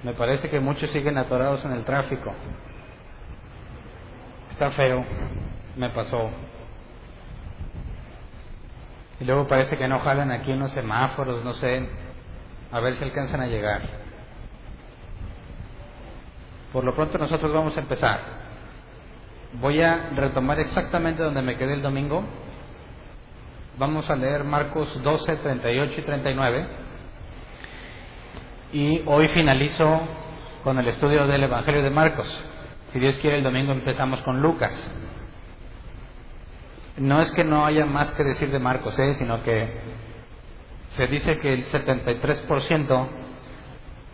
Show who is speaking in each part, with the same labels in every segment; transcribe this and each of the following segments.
Speaker 1: Me parece que muchos siguen atorados en el tráfico. Está feo, me pasó. Y luego parece que no jalan aquí unos semáforos, no sé, a ver si alcanzan a llegar. Por lo pronto nosotros vamos a empezar. Voy a retomar exactamente donde me quedé el domingo. Vamos a leer Marcos 12, 38 y 39. Y hoy finalizo con el estudio del Evangelio de Marcos. Si Dios quiere, el domingo empezamos con Lucas. No es que no haya más que decir de Marcos, sino que se dice que el 73%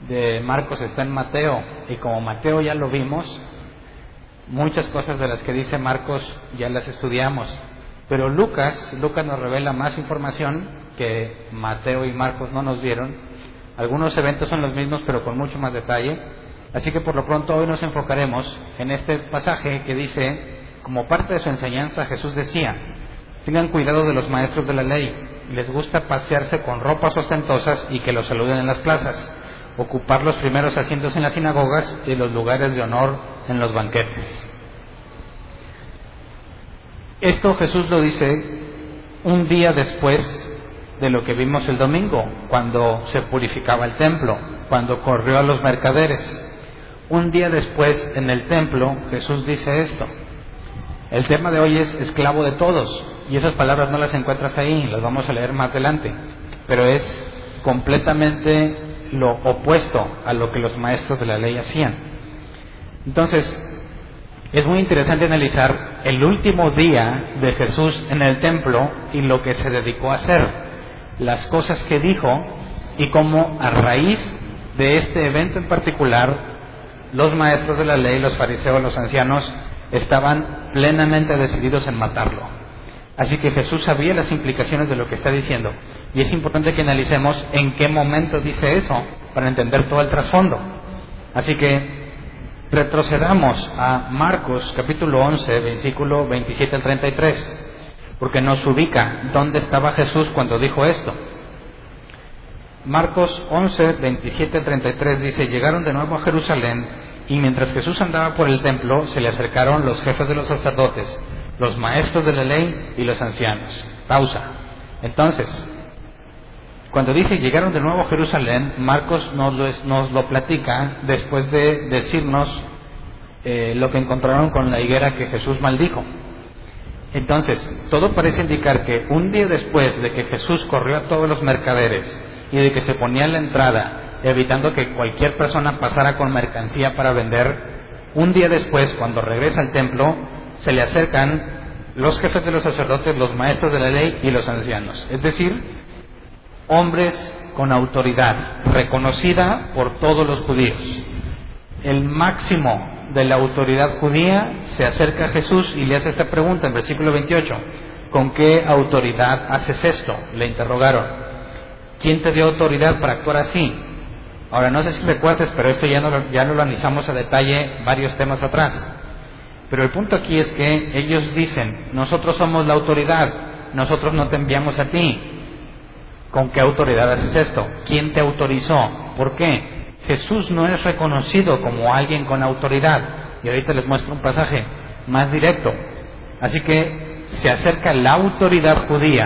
Speaker 1: de Marcos está en Mateo. Y como Mateo ya lo vimos, muchas cosas de las que dice Marcos ya las estudiamos. Pero Lucas nos revela más información que Mateo y Marcos no nos dieron. Algunos eventos son los mismos, pero con mucho más detalle. Así que por lo pronto hoy nos enfocaremos en este pasaje que dice, como parte de su enseñanza, Jesús decía: tengan cuidado de los maestros de la ley, les gusta pasearse con ropas ostentosas y que los saluden en las plazas, ocupar los primeros asientos en las sinagogas y los lugares de honor en los banquetes. Esto Jesús lo dice un día después de lo que vimos el domingo, cuando se purificaba el templo, cuando corrió a los mercaderes. Un día después, en el templo, Jesús dice esto. El tema de hoy es esclavo de todos, y esas palabras no las encuentras ahí, las vamos a leer más adelante, pero es completamente lo opuesto a lo que los maestros de la ley hacían. Entonces, es muy interesante analizar el último día de Jesús en el templo y lo que se dedicó a hacer, las cosas que dijo y cómo a raíz de este evento en particular los maestros de la ley, los fariseos, los ancianos estaban plenamente decididos en matarlo. Así que Jesús sabía las implicaciones de lo que está diciendo, y es importante que analicemos en qué momento dice eso para entender todo el trasfondo. Así que retrocedamos a Marcos capítulo 11, versículo 27 al 33, porque nos ubica dónde estaba Jesús cuando dijo esto. Marcos 11, 27 al 33 dice: llegaron de nuevo a Jerusalén, y mientras Jesús andaba por el templo, se le acercaron los jefes de los sacerdotes, los maestros de la ley y los ancianos. Pausa. Entonces, cuando dice llegaron de nuevo a Jerusalén, Marcos nos lo platica después de decirnos lo que encontraron con la higuera que Jesús maldijo. Entonces, todo parece indicar que un día después de que Jesús corrió a todos los mercaderes y de que se ponía en la entrada, evitando que cualquier persona pasara con mercancía para vender, un día después, cuando regresa al templo, se le acercan los jefes de los sacerdotes, los maestros de la ley y los ancianos, es decir, hombres con autoridad reconocida por todos los judíos. El máximo de la autoridad judía se acerca a Jesús y le hace esta pregunta en versículo 28: ¿con qué autoridad haces esto?, le interrogaron. ¿Quién te dio autoridad para actuar así? Ahora, no sé si recuerdes, pero esto ya no lo analizamos a detalle varios temas atrás. Pero el punto aquí es que ellos dicen: nosotros somos la autoridad, nosotros no te enviamos a ti. ¿Con qué autoridad haces esto? ¿Quién te autorizó? ¿Por qué? Jesús no es reconocido como alguien con autoridad. Y ahorita les muestro un pasaje más directo. Así que se acerca la autoridad judía,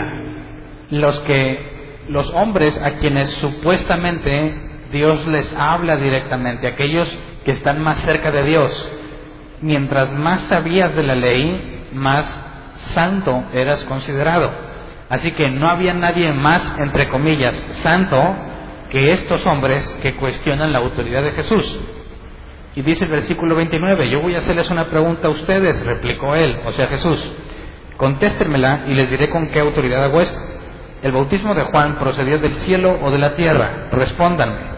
Speaker 1: los hombres a quienes supuestamente Dios les habla directamente, aquellos que están más cerca de Dios. Mientras más sabías de la ley, más santo eras considerado. Así que no había nadie más, entre comillas, santo que estos hombres que cuestionan la autoridad de Jesús. Y dice el versículo 29: yo voy a hacerles una pregunta a ustedes, replicó él, o sea Jesús. Contéstenmela y les diré con qué autoridad hago esto. ¿El bautismo de Juan procedió del cielo o de la tierra? Respóndanme.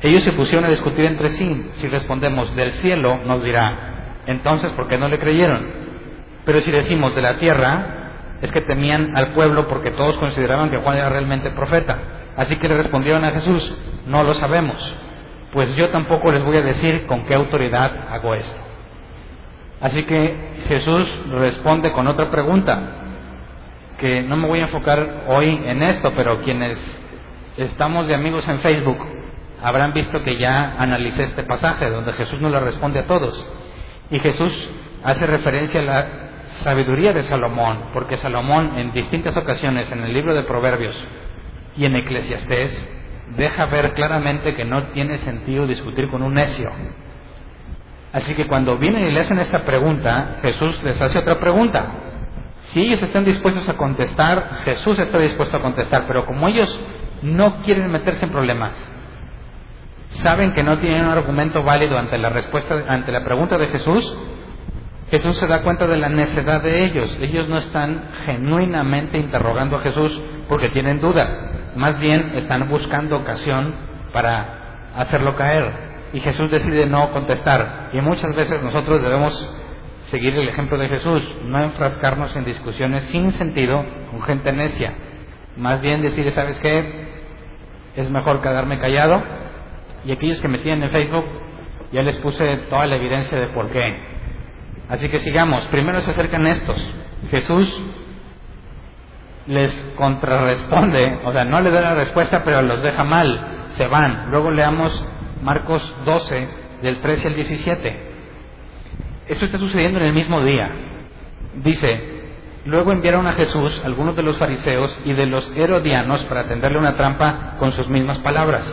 Speaker 1: Ellos se pusieron a discutir entre sí. Si respondemos del cielo, nos dirá: entonces, ¿por qué no le creyeron? Pero si decimos de la tierra, es que temían al pueblo porque todos consideraban que Juan era realmente profeta. Así que le respondieron a Jesús: no lo sabemos, pues yo tampoco les voy a decir con qué autoridad hago esto. Así que Jesús responde con otra pregunta, que no me voy a enfocar hoy en esto, pero quienes estamos de amigos en Facebook, habrán visto que ya analicé este pasaje donde Jesús no le responde a todos. Y Jesús hace referencia a la sabiduría de Salomón, porque Salomón en distintas ocasiones en el libro de Proverbios y en Eclesiastés deja ver claramente que no tiene sentido discutir con un necio. Así que cuando vienen y le hacen esta pregunta, Jesús les hace otra pregunta. Si ellos están dispuestos a contestar, Jesús está dispuesto a contestar, pero como ellos no quieren meterse en problemas, saben que no tienen un argumento válido ante la pregunta de Jesús, Jesús se da cuenta de la necedad de ellos. Ellos no están genuinamente interrogando a Jesús porque tienen dudas, más bien están buscando ocasión para hacerlo caer. Y Jesús decide no contestar. Y muchas veces nosotros debemos seguir el ejemplo de Jesús, no enfrascarnos en discusiones sin sentido con gente necia. Más bien decir, ¿sabes qué? Es mejor quedarme callado. Y aquellos que me tienen en Facebook, ya les puse toda la evidencia de por qué. Así que sigamos. Primero se acercan estos. Jesús les contrarresponde, o sea, no les da la respuesta, pero los deja mal. Se van. Luego leamos Marcos 12, del 13 al 17. Esto está sucediendo en el mismo día. Dice, luego enviaron a Jesús algunos de los fariseos y de los herodianos para tenderle una trampa con sus mismas palabras.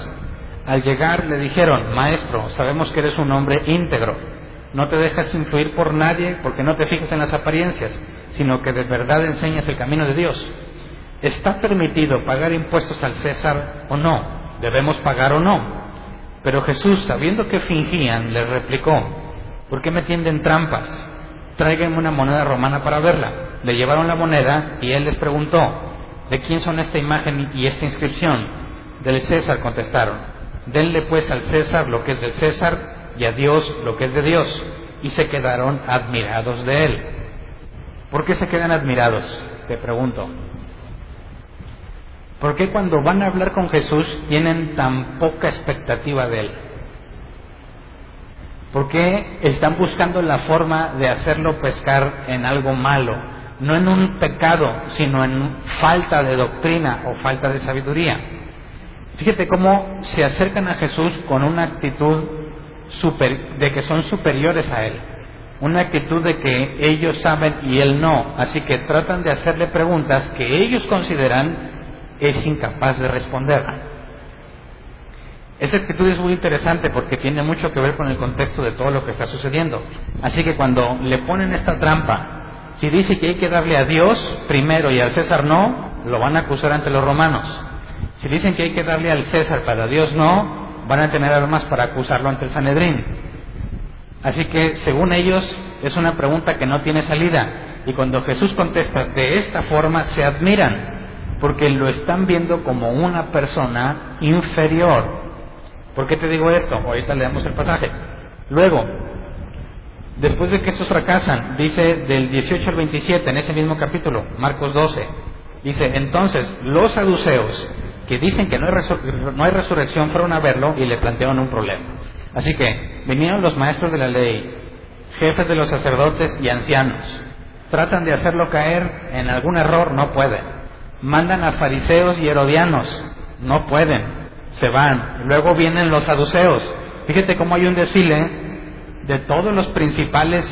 Speaker 1: Al llegar le dijeron, Maestro, sabemos que eres un hombre íntegro. No te dejas influir por nadie porque no te fijas en las apariencias, sino que de verdad enseñas el camino de Dios. ¿Está permitido pagar impuestos al César o no? ¿Debemos pagar o no? Pero Jesús, sabiendo que fingían, les replicó, ¿por qué me tienden trampas? Tráiganme una moneda romana para verla. Le llevaron la moneda y él les preguntó, ¿de quién son esta imagen y esta inscripción? Del César, contestaron. Denle pues al César lo que es del César y a Dios lo que es de Dios. Y se quedaron admirados de él. ¿Por qué se quedan admirados? Te pregunto. ¿Por qué cuando van a hablar con Jesús tienen tan poca expectativa de él? ¿Por qué están buscando la forma de hacerlo pescar en algo malo? No en un pecado, sino en falta de doctrina o falta de sabiduría. Fíjate cómo se acercan a Jesús con una actitud de que son superiores a él. Una actitud de que ellos saben y él no. Así que tratan de hacerle preguntas que ellos consideran es incapaz de responder. Esta actitud es muy interesante porque tiene mucho que ver con el contexto de todo lo que está sucediendo. Así que cuando le ponen esta trampa, si dice que hay que darle a Dios primero y al César no, lo van a acusar ante los romanos. Si dicen que hay que darle al César pero a Dios no, van a tener armas para acusarlo ante el Sanedrín. Así que según ellos es una pregunta que no tiene salida. Y cuando Jesús contesta de esta forma se admiran, porque lo están viendo como una persona inferior. ¿Por qué te digo esto? Ahorita leemos el pasaje. Luego, después de que estos fracasan, dice del 18 al 27, en ese mismo capítulo, Marcos 12, dice, entonces los saduceos, que dicen que no hay resurrección, fueron a verlo y le plantearon un problema. Así que vinieron los maestros de la ley, jefes de los sacerdotes y ancianos. Tratan de hacerlo caer en algún error, no pueden. Mandan a fariseos y herodianos, no pueden, se van. Luego vienen los saduceos. Fíjate cómo hay un desfile de todos los principales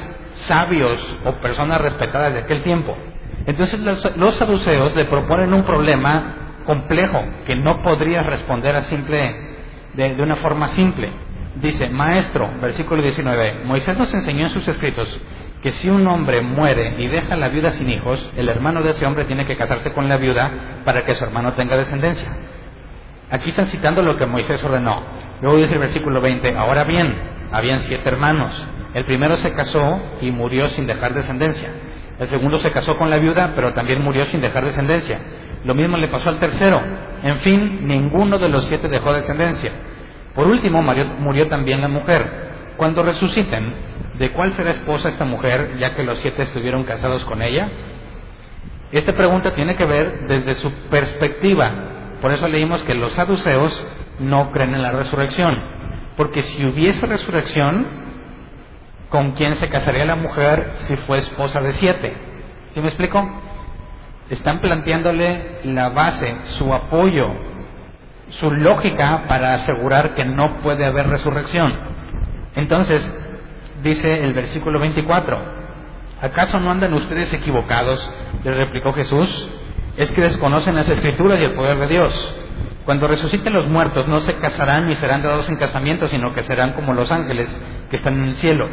Speaker 1: sabios o personas respetadas de aquel tiempo. Entonces los saduceos le proponen un problema complejo que no podría responder de una forma simple. Dice, Maestro, versículo 19, Moisés nos enseñó en sus escritos que si un hombre muere y deja a la viuda sin hijos, el hermano de ese hombre tiene que casarse con la viuda para que su hermano tenga descendencia. Aquí están citando lo que Moisés ordenó. Luego dice el versículo 20, ahora bien, habían 7 hermanos. El primero se casó y murió sin dejar descendencia. El segundo se casó con la viuda, pero también murió sin dejar descendencia. Lo mismo le pasó al tercero. En fin, ninguno de los 7 dejó descendencia. Por último, murió también la mujer. Cuando resuciten, ¿de cuál será esposa esta mujer, ya que los 7 estuvieron casados con ella? Esta pregunta tiene que ver desde su perspectiva. Por eso leímos que los saduceos no creen en la resurrección. Porque si hubiese resurrección, ¿con quién se casaría la mujer si fue esposa de 7? ¿Sí me explico? Están planteándole la base, su apoyo su lógica para asegurar que no puede haber resurrección. Entonces, dice el versículo 24, ¿acaso no andan ustedes equivocados?, les replicó Jesús, es que desconocen las Escrituras y el poder de Dios. Cuando resuciten los muertos no se casarán ni serán dados en casamiento, sino que serán como los ángeles que están en el cielo.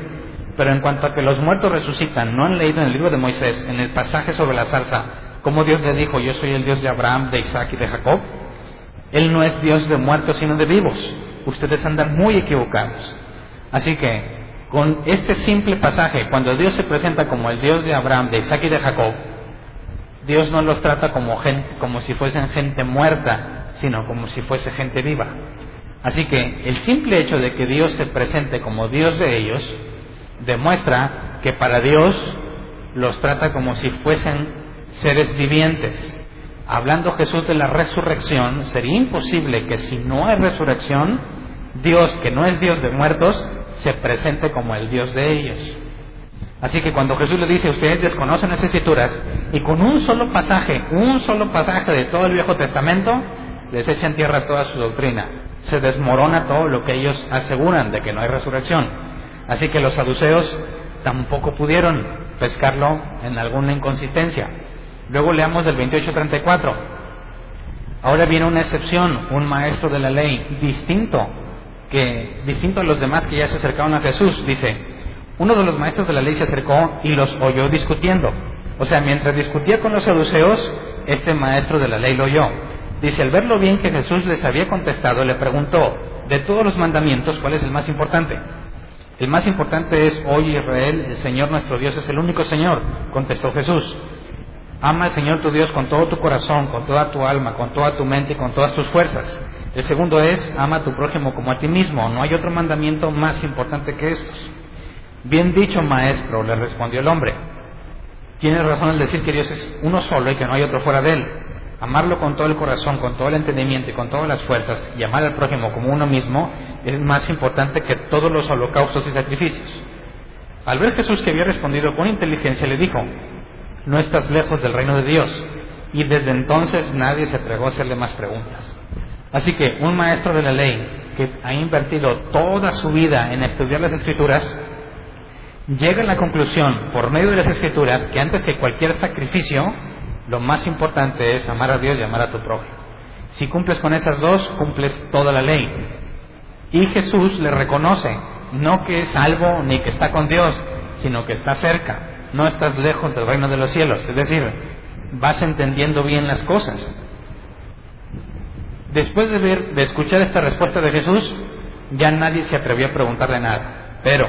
Speaker 1: Pero en cuanto a que los muertos resucitan, ¿no han leído en el libro de Moisés, en el pasaje sobre la zarza, cómo Dios le dijo, yo soy el Dios de Abraham, de Isaac y de Jacob? Él no es Dios de muertos, sino de vivos. Ustedes andan muy equivocados. Así que, con este simple pasaje, cuando Dios se presenta como el Dios de Abraham, de Isaac y de Jacob, Dios no los trata como si fuesen gente muerta, sino como si fuese gente viva. Así que el simple hecho de que Dios se presente como Dios de ellos demuestra que para Dios los trata como si fuesen seres vivientes. Hablando Jesús de la resurrección, sería imposible que si no hay resurrección, Dios, que no es Dios de muertos, se presente como el Dios de ellos. Así que cuando Jesús le dice, ustedes desconocen las Escrituras, y con un solo pasaje de todo el Viejo Testamento, les echa en tierra toda su doctrina. Se desmorona todo lo que ellos aseguran de que no hay resurrección. Así que los saduceos tampoco pudieron pescarlo en alguna inconsistencia. Luego leamos del 28-34. Ahora viene una excepción, un maestro de la ley distinto a los demás que ya se acercaron a Jesús. Dice, uno de los maestros de la ley se acercó y los oyó discutiendo. O sea, mientras discutía con los saduceos, este maestro de la ley lo oyó. Dice, al ver lo bien que Jesús les había contestado, le preguntó, de todos los mandamientos, ¿cuál es el más importante? El más importante es, oye Israel, el Señor nuestro Dios es el único Señor, contestó Jesús. Ama al Señor tu Dios con todo tu corazón, con toda tu alma, con toda tu mente y con todas tus fuerzas. El segundo es, ama a tu prójimo como a ti mismo. No hay otro mandamiento más importante que estos. Bien dicho, maestro, le respondió el hombre. Tienes razón al decir que Dios es uno solo y que no hay otro fuera de él. Amarlo con todo el corazón, con todo el entendimiento y con todas las fuerzas, y amar al prójimo como uno mismo, es más importante que todos los holocaustos y sacrificios. Al ver Jesús que había respondido con inteligencia, le dijo, no estás lejos del reino de Dios. Y desde entonces nadie se atrevió a hacerle más preguntas. Así que un maestro de la ley que ha invertido toda su vida en estudiar las Escrituras, llega a la conclusión, por medio de las Escrituras, que antes que cualquier sacrificio, lo más importante es amar a Dios y amar a tu prójimo. Si cumples con esas dos, cumples toda la ley. Y Jesús le reconoce, no que es salvo ni que está con Dios, sino que está cerca. No estás lejos del reino de los cielos. Es decir, vas entendiendo bien las cosas. Después de escuchar esta respuesta de Jesús, ya nadie se atrevió a preguntarle nada. Pero,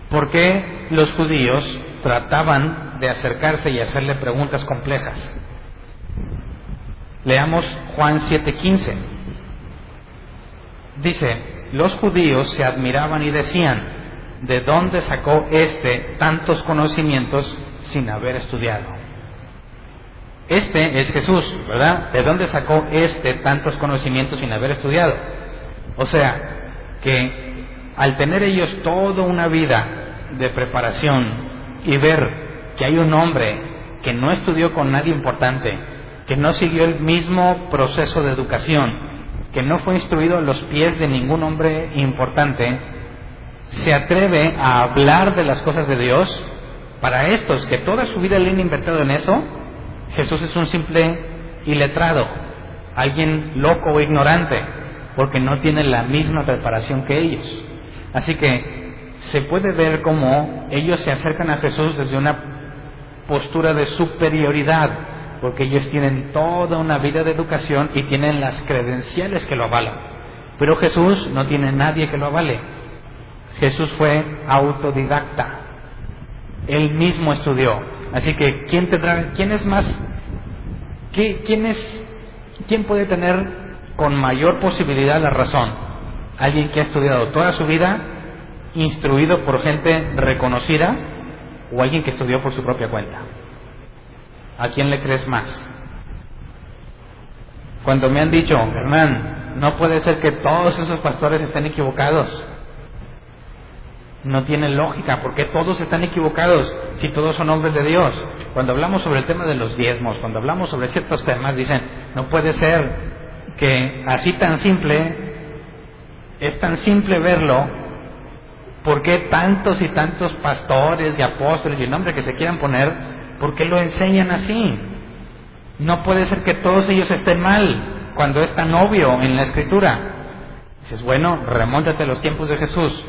Speaker 1: ¿por qué los judíos trataban de acercarse y hacerle preguntas complejas? Leamos Juan 7:15. Dice, los judíos se admiraban y decían, ¿de dónde sacó tantos conocimientos sin haber estudiado? Este es Jesús, ¿verdad? ¿De dónde sacó tantos conocimientos sin haber estudiado? O sea, que al tener ellos toda una vida de preparación y ver que hay un hombre que no estudió con nadie importante, que no siguió el mismo proceso de educación, que no fue instruido a los pies de ningún hombre importante, se atreve a hablar de las cosas de Dios. Para estos que toda su vida le han invertido en eso, Jesús es un simple iletrado, alguien loco o ignorante, porque no tiene la misma preparación que ellos. Así que se puede ver cómo ellos se acercan a Jesús desde una postura de superioridad, porque ellos tienen toda una vida de educación y tienen las credenciales que lo avalan. Pero Jesús no tiene nadie que lo avale. Jesús fue autodidacta. Él mismo estudió. Así que, ¿quién puede tener con mayor posibilidad la razón? Alguien que ha estudiado toda su vida, instruido por gente reconocida, o alguien que estudió por su propia cuenta. ¿A quién le crees más? Cuando me han dicho, Hernán, no puede ser que todos esos pastores estén equivocados. No tiene lógica, porque todos están equivocados si todos son hombres de Dios. Cuando hablamos sobre el tema de los diezmos, cuando hablamos sobre ciertos temas, dicen, no puede ser, que así tan simple, es tan simple verlo, ¿por qué tantos y tantos pastores y apóstoles y el nombre que se quieran poner, por qué lo enseñan así? No puede ser que todos ellos estén mal cuando es tan obvio en la Escritura. Dices, bueno, remóntate a los tiempos de Jesús.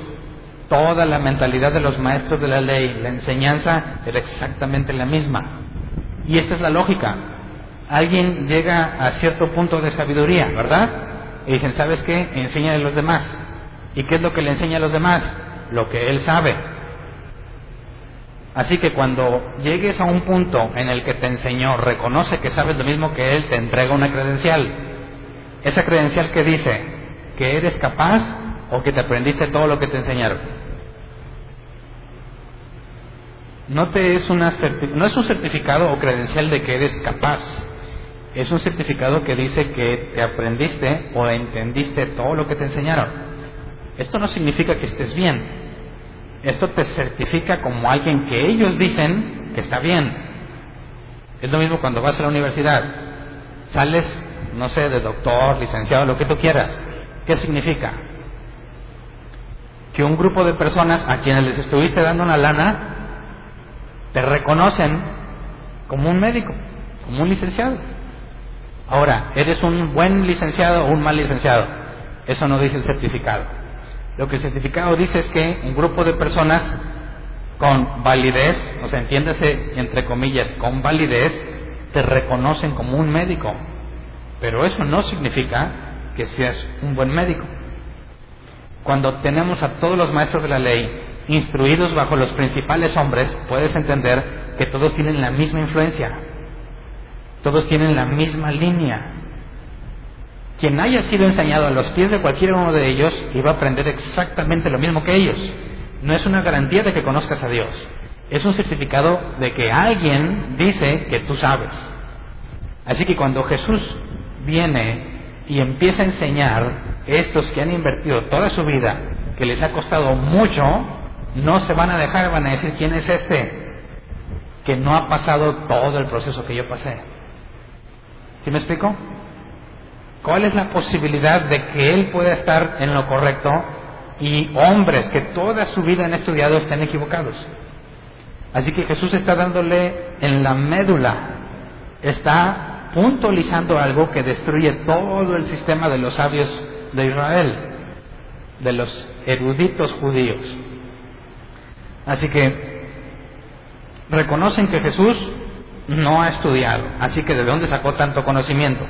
Speaker 1: Toda la mentalidad de los maestros de la ley, la enseñanza era exactamente la misma. Y esta es la lógica. Alguien llega a cierto punto de sabiduría, ¿verdad? Y dicen, ¿sabes qué? Enséñale a los demás. ¿Y qué es lo que le enseña a los demás? Lo que él sabe. Así que cuando llegues a un punto en el que te enseñó, reconoce que sabes lo mismo que él, te entrega una credencial. Esa credencial que dice que eres capaz o que te aprendiste todo lo que te enseñaron. No es un certificado o credencial de que eres capaz. Es un certificado que dice que te aprendiste o entendiste todo lo que te enseñaron. Esto no significa que estés bien. Esto te certifica como alguien que ellos dicen que está bien. Es lo mismo cuando vas a la universidad. Sales, no sé, de doctor, licenciado, lo que tú quieras. ¿Qué significa? Que un grupo de personas a quienes les estuviste dando una lana te reconocen como un médico, como un licenciado. Ahora, ¿eres un buen licenciado o un mal licenciado? Eso no dice el certificado. Lo que el certificado dice es que un grupo de personas con validez, o sea, entiéndase entre comillas, con validez, te reconocen como un médico. Pero eso no significa que seas un buen médico. Cuando tenemos a todos los maestros de la ley instruidos bajo los principales hombres, puedes entender que todos tienen la misma influencia, todos tienen la misma línea. Quien haya sido enseñado a los pies de cualquiera uno de ellos iba a aprender exactamente lo mismo que ellos. No es una garantía de que conozcas a Dios, es un certificado de que alguien dice que tú sabes. Así que cuando Jesús viene y empieza a enseñar, estos que han invertido toda su vida, que les ha costado mucho, no se van a dejar, van a decir, ¿quién es este que no ha pasado todo el proceso que yo pasé? ¿Sí me explico? ¿Cuál es la posibilidad de que él pueda estar en lo correcto y hombres que toda su vida han estudiado estén equivocados? Así que Jesús está dándole en la médula, está puntualizando algo que destruye todo el sistema de los sabios de Israel, de los eruditos judíos. Así que reconocen que Jesús no ha estudiado, así que ¿de dónde sacó tanto conocimiento?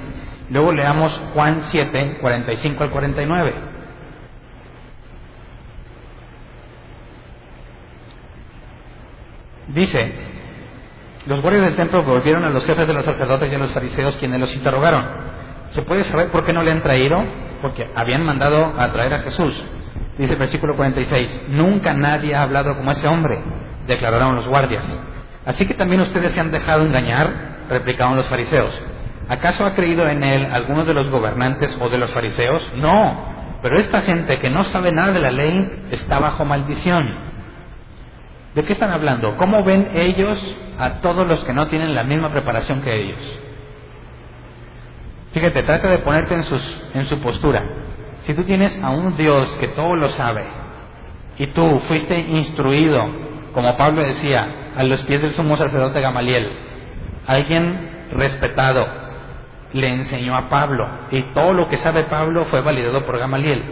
Speaker 1: Luego leamos Juan 7, 45 al 49. Dice, los guardias del templo volvieron a los jefes de los sacerdotes y a los fariseos, quienes los interrogaron. ¿Se puede saber por qué no le han traído? Porque habían mandado a traer a Jesús. Dice el versículo 46, nunca nadie ha hablado como ese hombre, declararon los guardias. Así que también ustedes se han dejado engañar, replicaron los fariseos. ¿Acaso ha creído en él alguno de los gobernantes o de los fariseos? No, pero esta gente que no sabe nada de la ley está bajo maldición. ¿De qué están hablando? ¿Cómo ven ellos a todos los que no tienen la misma preparación que ellos? Fíjate, trata de ponerte en su postura. Si tú tienes a un Dios que todo lo sabe y tú fuiste instruido, como Pablo decía, a los pies del sumo sacerdote Gamaliel, alguien respetado le enseñó a Pablo y todo lo que sabe Pablo fue validado por Gamaliel.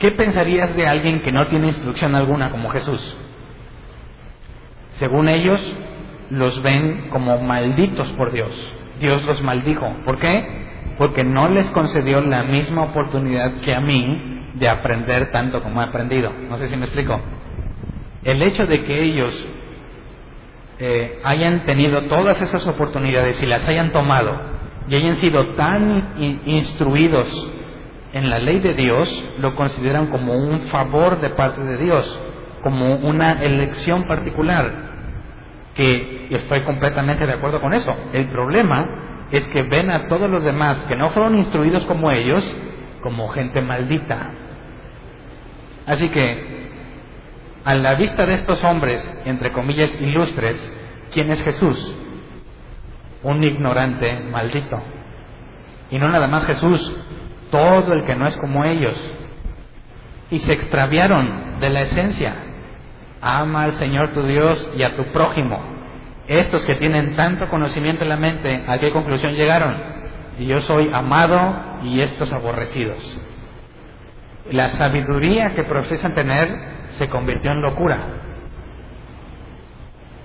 Speaker 1: ¿Qué pensarías de alguien que no tiene instrucción alguna como Jesús? Según ellos, los ven como malditos por Dios. Dios los maldijo. ¿Por qué? Porque no les concedió la misma oportunidad que a mí de aprender tanto como he aprendido. No sé si me explico. El hecho de que ellos hayan tenido todas esas oportunidades y las hayan tomado y hayan sido tan instruidos en la ley de Dios, lo consideran como un favor de parte de Dios, como una elección particular, que estoy completamente de acuerdo con eso. El problema es que ven a todos los demás que no fueron instruidos como ellos, como gente maldita. Así que, a la vista de estos hombres, entre comillas, ilustres, ¿quién es Jesús? un ignorante maldito. Y no nada más Jesús, todo el que no es como ellos. Y se extraviaron de la esencia. Ama al Señor tu Dios y a tu prójimo. Estos que tienen tanto conocimiento en la mente, ¿a qué conclusión llegaron? Y yo soy amado y estos aborrecidos. La sabiduría que profesan tener se convirtió en locura.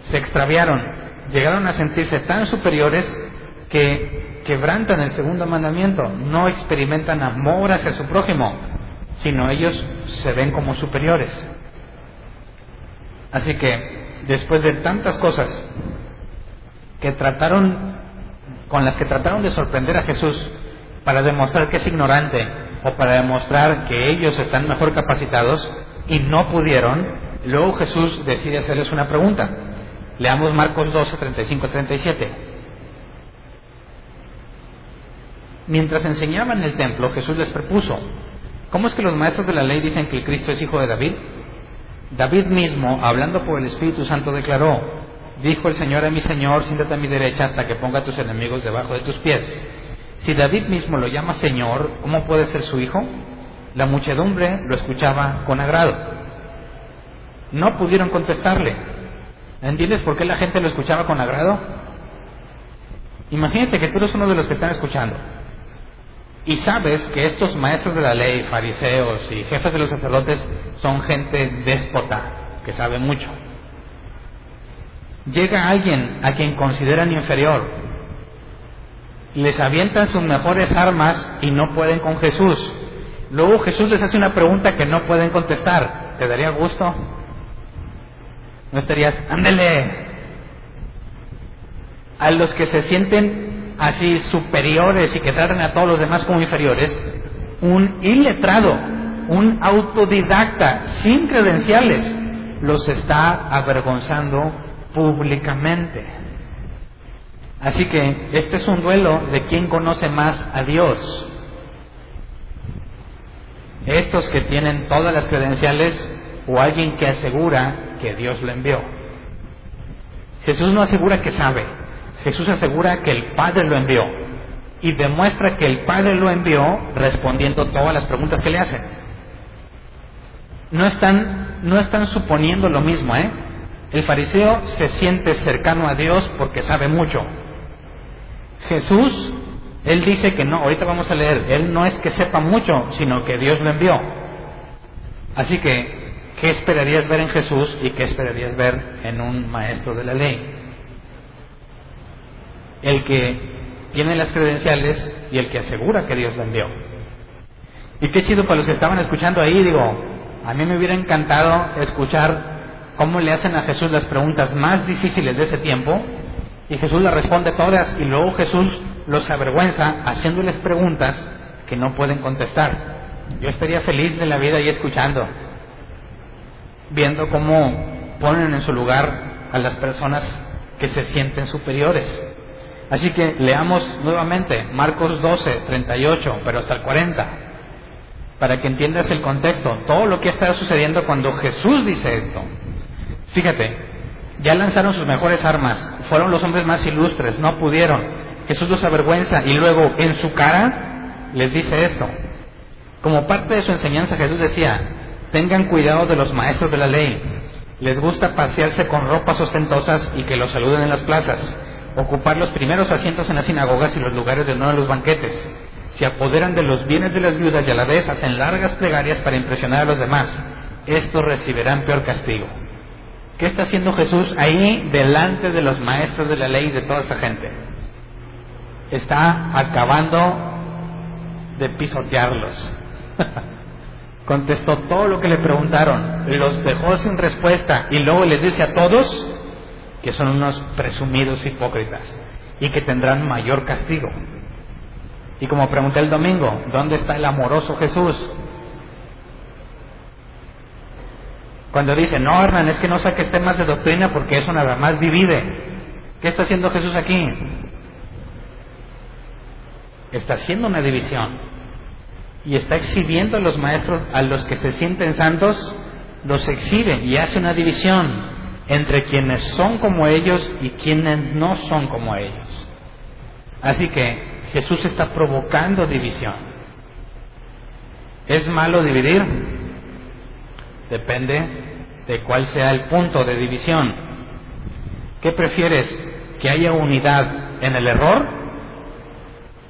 Speaker 1: Se extraviaron, llegaron a sentirse tan superiores que quebrantan el segundo mandamiento. No experimentan amor hacia su prójimo, sino ellos se ven como superiores. Así que después de tantas cosas con las que trataron de sorprender a Jesús para demostrar que es ignorante o para demostrar que ellos están mejor capacitados y no pudieron, luego Jesús decide hacerles una pregunta. Leamos Marcos 12, 35-37. Mientras enseñaban en el templo, Jesús les propuso: ¿cómo es que los maestros de la ley dicen que el Cristo es hijo de David? David mismo, hablando por el Espíritu Santo, declaró: dijo el Señor a mi Señor, siéntate a mi derecha hasta que ponga a tus enemigos debajo de tus pies. Si David mismo lo llama Señor, ¿cómo puede ser su hijo? La muchedumbre lo escuchaba con agrado. No pudieron contestarle. ¿Entiendes por qué la gente lo escuchaba con agrado? Imagínate que tú eres uno de los que están escuchando y sabes que estos maestros de la ley, fariseos y jefes de los sacerdotes son gente déspota, que sabe mucho. Llega alguien a quien consideran inferior, les avientan sus mejores armas y no pueden con Jesús. Luego Jesús les hace una pregunta que no pueden contestar. ¿Te daría gusto? ¿No estarías, ándele? A los que se sienten así superiores y que tratan a todos los demás como inferiores, un iletrado, un autodidacta sin credenciales, los está avergonzando públicamente. Así que este es un duelo de quién conoce más a Dios. Estos que tienen todas las credenciales o alguien que asegura que Dios lo envió. Jesús no asegura que sabe, Jesús asegura que el Padre lo envió y demuestra que el Padre lo envió respondiendo todas las preguntas que le hacen. No están suponiendo lo mismo, ¿eh? El fariseo se siente cercano a Dios porque sabe mucho. Jesús, él dice que no, ahorita vamos a leer, él no es que sepa mucho, sino que Dios lo envió. Así que, ¿qué esperarías ver en Jesús y qué esperarías ver en un maestro de la ley? El que tiene las credenciales y el que asegura que Dios lo envió. Y qué chido para los que estaban escuchando ahí, digo, a mí me hubiera encantado escuchar cómo le hacen a Jesús las preguntas más difíciles de ese tiempo y Jesús las responde todas y luego Jesús los avergüenza haciéndoles preguntas que no pueden contestar. Yo estaría feliz de la vida ahí escuchando, viendo cómo ponen en su lugar a las personas que se sienten superiores. Así que leamos nuevamente Marcos 12, 38, pero hasta el 40, para que entiendas el contexto, todo lo que está sucediendo cuando Jesús dice esto. Fíjate, ya lanzaron sus mejores armas, fueron los hombres más ilustres, no pudieron. Jesús los avergüenza y luego en su cara les dice esto. Como parte de su enseñanza Jesús decía: tengan cuidado de los maestros de la ley, les gusta pasearse con ropas ostentosas y que los saluden en las plazas, ocupar los primeros asientos en las sinagogas y los lugares de honor en los banquetes, se apoderan de los bienes de las viudas y a la vez hacen largas plegarias para impresionar a los demás. Estos recibirán peor castigo. ¿Qué está haciendo Jesús ahí delante de los maestros de la ley y de toda esa gente? Está acabando de pisotearlos. Contestó todo lo que le preguntaron, los dejó sin respuesta y luego les dice a todos que son unos presumidos hipócritas y que tendrán mayor castigo. Y como pregunté el domingo, ¿dónde está el amoroso Jesús? Cuando dice, no, Hernán, es que no saques temas de doctrina porque eso nada más divide. ¿Qué está haciendo Jesús aquí? Está haciendo una división y está exhibiendo a los maestros, a los que se sienten santos, los exhibe y hace una división entre quienes son como ellos y quienes no son como ellos. Así que Jesús está provocando división. ¿Es malo dividir? Depende de cuál sea el punto de división. ¿Qué prefieres? ¿Que haya unidad en el error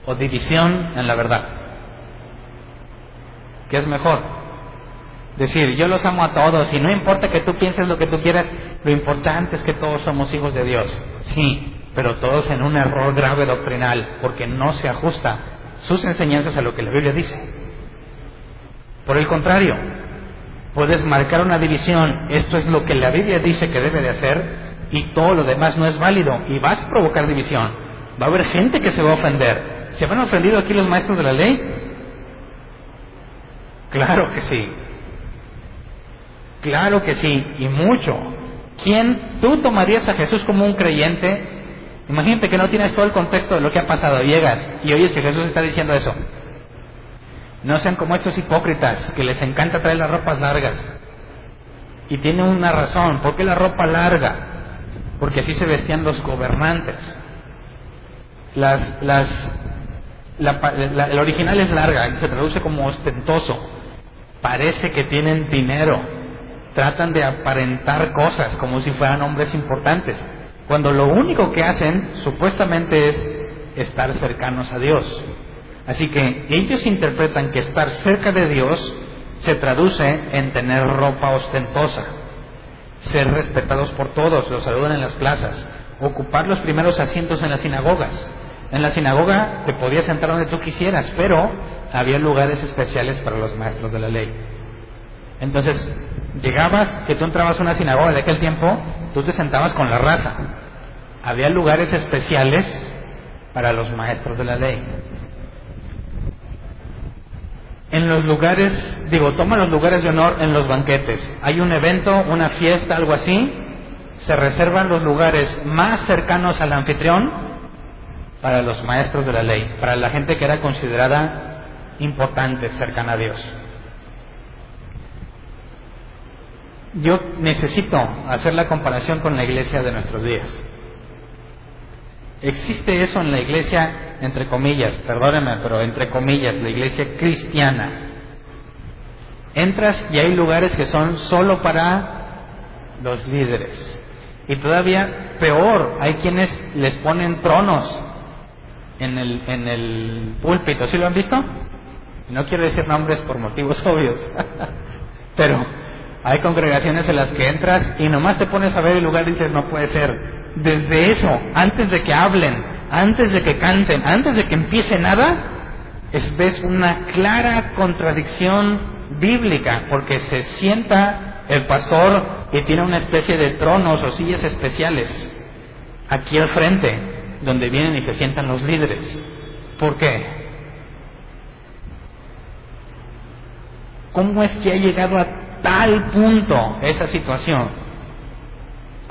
Speaker 1: o división en la verdad? ¿Qué es mejor? Decir, yo los amo a todos y no importa que tú pienses lo que tú quieras, lo importante es que todos somos hijos de Dios. Sí, pero todos en un error grave doctrinal, porque no se ajusta sus enseñanzas a lo que la Biblia dice. Por el contrario, puedes marcar una división, esto es lo que la Biblia dice que debe de hacer, y todo lo demás no es válido, y vas a provocar división. Va a haber gente que se va a ofender. ¿Se han ofendido aquí los maestros de la ley? Claro que sí. Claro que sí, y mucho. ¿Tú tomarías a Jesús como un creyente? Imagínate que no tienes todo el contexto de lo que ha pasado, llegas y oyes que Jesús está diciendo eso. No sean como estos hipócritas que les encanta traer las ropas largas. Y tiene una razón. ¿Por qué la ropa larga? Porque así se vestían los gobernantes. El original es larga, se traduce como ostentoso. Parece que tienen dinero. Tratan de aparentar cosas como si fueran hombres importantes, cuando lo único que hacen supuestamente es estar cercanos a Dios. Así que ellos interpretan que estar cerca de Dios se traduce en tener ropa ostentosa, ser respetados por todos, los saludan en las plazas, ocupar los primeros asientos en las sinagogas. En la sinagoga te podías sentar donde tú quisieras, pero había lugares especiales para los maestros de la ley. Entonces, llegabas, si tú entrabas a una sinagoga de aquel tiempo, tú te sentabas con la raza. Había lugares especiales para los maestros de la ley. En los lugares, toma los lugares de honor en los banquetes. Hay un evento, una fiesta, algo así, se reservan los lugares más cercanos al anfitrión para los maestros de la ley, para la gente que era considerada importante, cercana a Dios. Yo necesito hacer la comparación con la iglesia de nuestros días. Existe eso en la iglesia, entre comillas, perdónenme, pero entre comillas, la iglesia cristiana. Entras y hay lugares que son solo para los líderes. Y todavía peor, hay quienes les ponen tronos en el púlpito. ¿Sí lo han visto? No quiero decir nombres por motivos obvios, pero hay congregaciones en las que entras y nomás te pones a ver el lugar y dices, no puede ser. Desde eso, antes de que hablen, antes de que canten, antes de que empiece nada, ves una clara contradicción bíblica, porque se sienta el pastor y tiene una especie de tronos o sillas especiales aquí al frente, donde vienen y se sientan los líderes. ¿Por qué? ¿Cómo es que ha llegado a tal punto esa situación?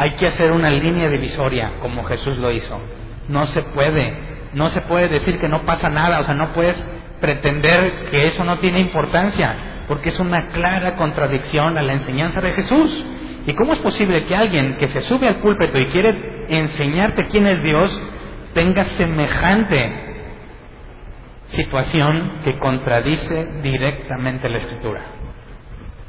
Speaker 1: Hay que hacer una línea divisoria como Jesús lo hizo. No se puede decir que no pasa nada, o sea, no puedes pretender que eso no tiene importancia, porque es una clara contradicción a la enseñanza de Jesús. ¿Y cómo es posible que alguien que se sube al púlpito y quiere enseñarte quién es Dios tenga semejante situación que contradice directamente la Escritura?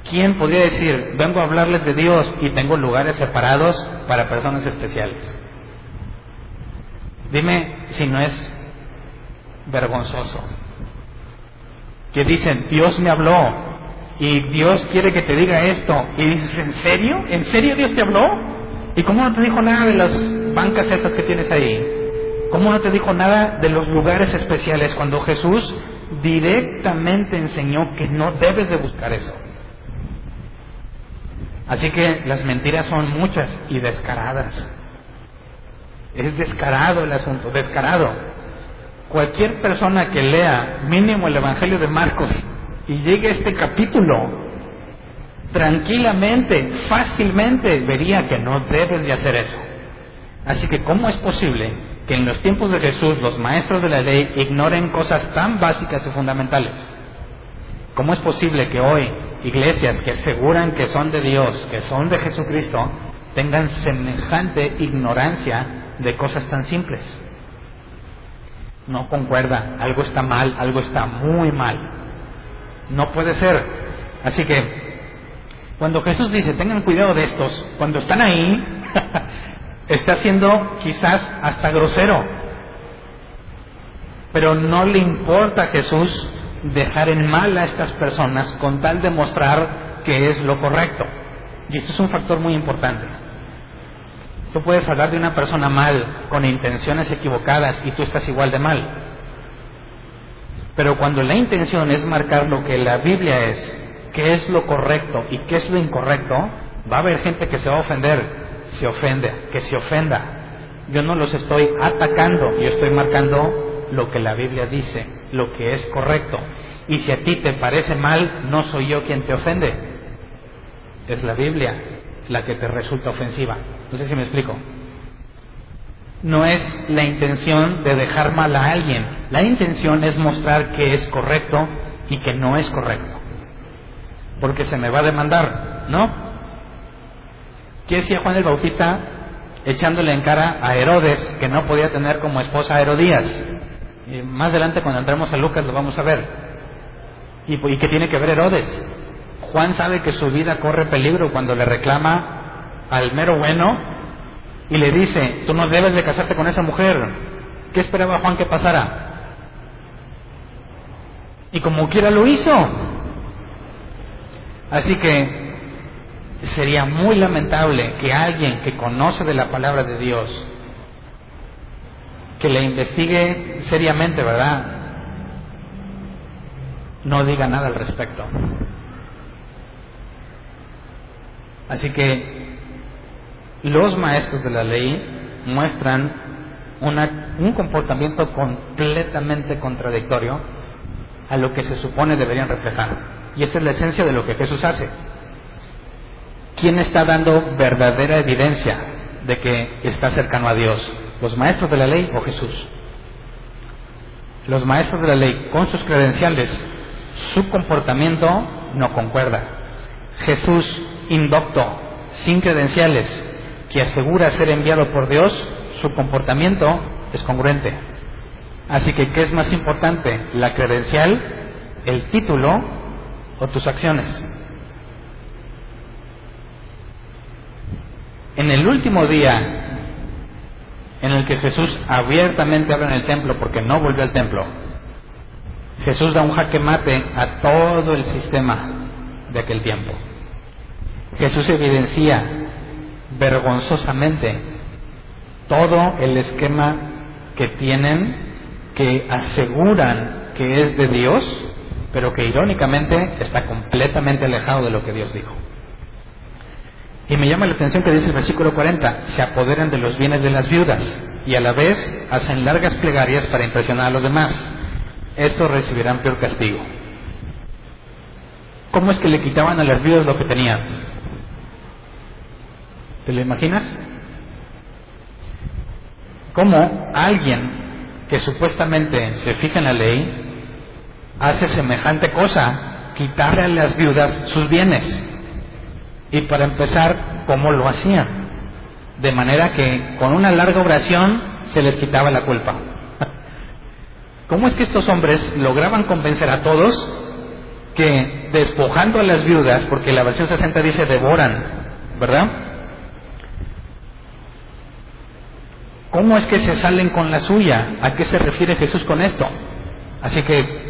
Speaker 1: ¿Quién podría decir, vengo a hablarles de Dios y tengo lugares separados para personas especiales? Dime si no es vergonzoso. Que dicen, Dios me habló y Dios quiere que te diga esto. Y dices, ¿en serio? ¿En serio Dios te habló? ¿Y cómo no te dijo nada de las bancas estas que tienes ahí? ¿Cómo no te dijo nada de los lugares especiales cuando Jesús directamente enseñó que no debes de buscar eso? Así que las mentiras son muchas y descaradas. Es descarado el asunto, descarado. Cualquier persona que lea mínimo el Evangelio de Marcos y llegue a este capítulo, tranquilamente, fácilmente vería que no debes de hacer eso. Así que ¿cómo es posible que en los tiempos de Jesús los maestros de la ley ignoren cosas tan básicas y fundamentales? ¿Cómo es posible que hoy iglesias que aseguran que son de Dios, que son de Jesucristo, tengan semejante ignorancia de cosas tan simples? no concuerda, algo está mal, algo está muy mal. No puede ser. Así que cuando Jesús dice tengan cuidado de estos, cuando están ahí está siendo quizás hasta grosero, pero no le importa a Jesús dejar en mal a estas personas con tal de mostrar que es lo correcto. Y esto es un factor muy importante. Tú puedes hablar de una persona mal, con intenciones equivocadas, y tú estás igual de mal. Pero cuando la intención es marcar lo que la Biblia es, qué es lo correcto y qué es lo incorrecto, va a haber gente que se va a ofender, se ofende, que se ofenda. Yo no los estoy atacando, yo estoy marcando lo que la Biblia dice, lo que es correcto. Y si a ti te parece mal, no soy yo quien te ofende, es la Biblia la que te resulta ofensiva. No sé si me explico. No es la intención de dejar mal a alguien, la intención es mostrar que es correcto y que no es correcto, porque se me va a demandar, ¿no? ¿Qué decía Juan el Bautista echándole en cara a Herodes que no podía tener como esposa a Herodías? Y más adelante cuando entremos a Lucas lo vamos a ver. ¿Y qué tiene que ver Herodes? Juan sabe que su vida corre peligro cuando le reclama al mero bueno y le dice, tú no debes de casarte con esa mujer. ¿Qué esperaba Juan que pasara? Y como quiera lo hizo. Así que sería muy lamentable que alguien que conoce de la palabra de Dios, que le investigue seriamente, ¿verdad?, no diga nada al respecto. Así que los maestros de la ley muestran un comportamiento completamente contradictorio a lo que se supone deberían reflejar. Y esta es la esencia de lo que Jesús hace. ¿Quién está dando verdadera evidencia de que está cercano a Dios? ¿Los maestros de la ley o Jesús? Los maestros de la ley, con sus credenciales, su comportamiento no concuerda. Jesús, indocto, sin credenciales, que asegura ser enviado por Dios, su comportamiento es congruente. Así que, ¿qué es más importante? ¿La credencial, el título o tus acciones? En el último día en el que Jesús abiertamente habla en el templo porque no volvió al templo, Jesús da un jaque mate a todo el sistema de aquel tiempo. Jesús evidencia vergonzosamente todo el esquema que tienen, que aseguran que es de Dios, pero que irónicamente está completamente alejado de lo que Dios dijo. Y me llama la atención que dice el versículo 40, se apoderan de los bienes de las viudas y a la vez hacen largas plegarias para impresionar a los demás. Estos recibirán peor castigo. ¿Cómo es que le quitaban a las viudas lo que tenían? ¿Te lo imaginas? ¿Cómo alguien que supuestamente se fija en la ley hace semejante cosa, quitarle a las viudas sus bienes? Y para empezar, ¿cómo lo hacían? De manera que con una larga oración se les quitaba la culpa. ¿Cómo es que estos hombres lograban convencer a todos que despojando a las viudas, porque la versión 60 dice devoran, ¿verdad? ¿Cómo es que se salen con la suya? ¿A qué se refiere Jesús con esto? Así que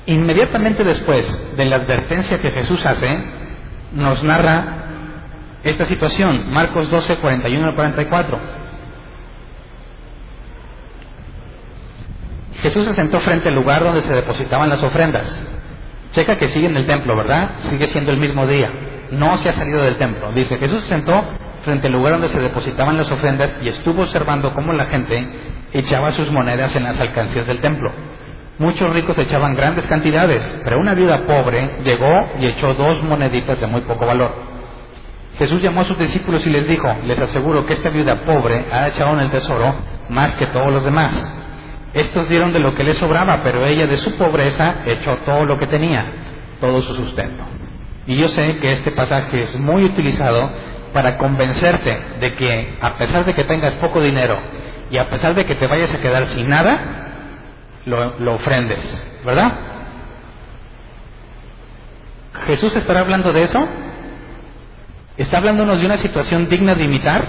Speaker 1: inmediatamente después de la advertencia que Jesús hace, nos narra esta situación, Marcos 12, 41 al 44. Jesús se sentó frente al lugar donde se depositaban las ofrendas. Checa que sigue en el templo, ¿verdad? Sigue siendo el mismo día. No se ha salido del templo. Dice, Jesús se sentó frente al lugar donde se depositaban las ofrendas y estuvo observando cómo la gente echaba sus monedas en las alcancías del templo. Muchos ricos echaban grandes cantidades, pero una viuda pobre llegó y echó 2 moneditas de muy poco valor. Jesús llamó a sus discípulos y les dijo, les aseguro que esta viuda pobre ha echado en el tesoro más que todos los demás. Estos dieron de lo que les sobraba, pero ella de su pobreza echó todo lo que tenía, todo su sustento. Y yo sé que este pasaje es muy utilizado para convencerte de que, a pesar de que tengas poco dinero y a pesar de que te vayas a quedar sin nada, lo ofrendes, ¿verdad? ¿Jesús estará hablando de eso? ¿Está hablándonos de una situación digna de imitar?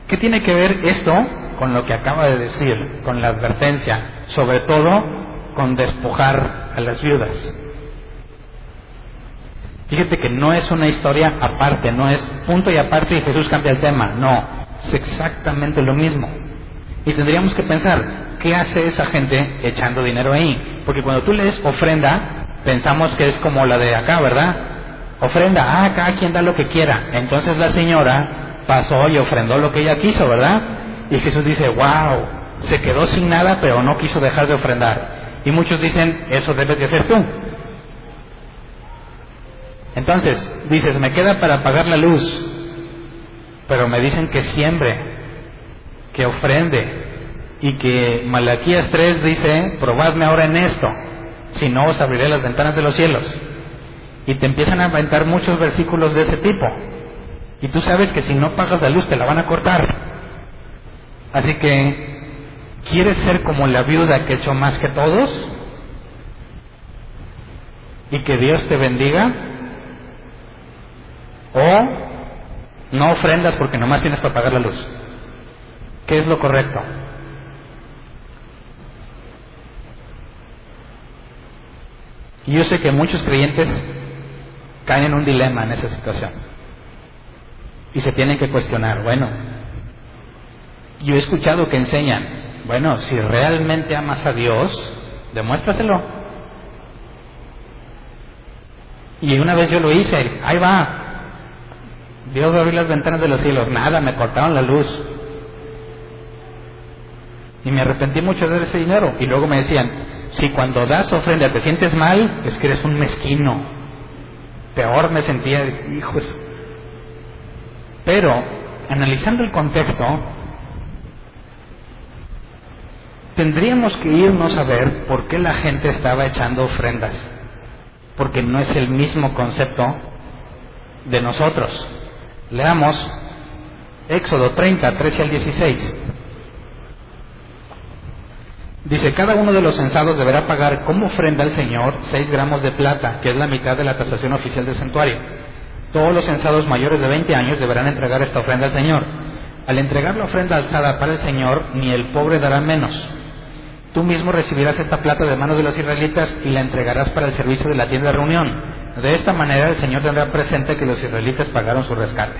Speaker 1: ¿Qué tiene que ver esto con lo que acaba de decir, con la advertencia, sobre todo con despojar a las viudas? Fíjate que no es una historia aparte, no es punto y aparte y Jesús cambia el tema, no, es exactamente lo mismo. Y tendríamos que pensar, ¿qué hace esa gente echando dinero ahí? Porque cuando tú lees ofrenda, pensamos que es como la de acá, ¿verdad? Ofrenda, cada quien da lo que quiera. Entonces la señora pasó y ofrendó lo que ella quiso, ¿verdad? Y Jesús dice, wow, se quedó sin nada, pero no quiso dejar de ofrendar. Y muchos dicen, eso debes de hacer tú. Entonces, dices, me queda para pagar la luz, pero me dicen que siembre, que ofrende, y que Malaquías 3 dice, probadme ahora en esto, si no os abriré las ventanas de los cielos. Y te empiezan a aventar muchos versículos de ese tipo, y tú sabes que si no pagas la luz te la van a cortar. Así que, ¿quieres ser como la viuda que echó más que todos? ¿Y que Dios te bendiga? ¿O no ofrendas porque nomás tienes para pagar la luz? ¿Qué es lo correcto? Y yo sé que muchos creyentes caen en un dilema en esa situación y se tienen que cuestionar. Bueno, yo he escuchado que enseñan, bueno, si realmente amas a Dios, demuéstraselo. Y una vez yo lo hice, ahí va, Dios va a abrir las ventanas de los cielos, nada, me cortaron la luz. Y me arrepentí mucho de ese dinero. Y luego me decían, si cuando das ofrenda te sientes mal, es que eres un mezquino. Peor me sentía, hijos. Pero, analizando el contexto, tendríamos que irnos a ver por qué la gente estaba echando ofrendas. Porque no es el mismo concepto de nosotros. Leamos Éxodo 30, 13 al 16. Dice, cada uno de los censados deberá pagar como ofrenda al Señor 6 gramos de plata, que es la mitad de la tasación oficial del santuario. Todos los censados mayores de 20 años deberán entregar esta ofrenda al Señor. Al entregar la ofrenda alzada para el Señor, ni el pobre dará menos. Tú mismo recibirás esta plata de manos de los israelitas y la entregarás para el servicio de la tienda de reunión. De esta manera el Señor tendrá presente que los israelitas pagaron su rescate.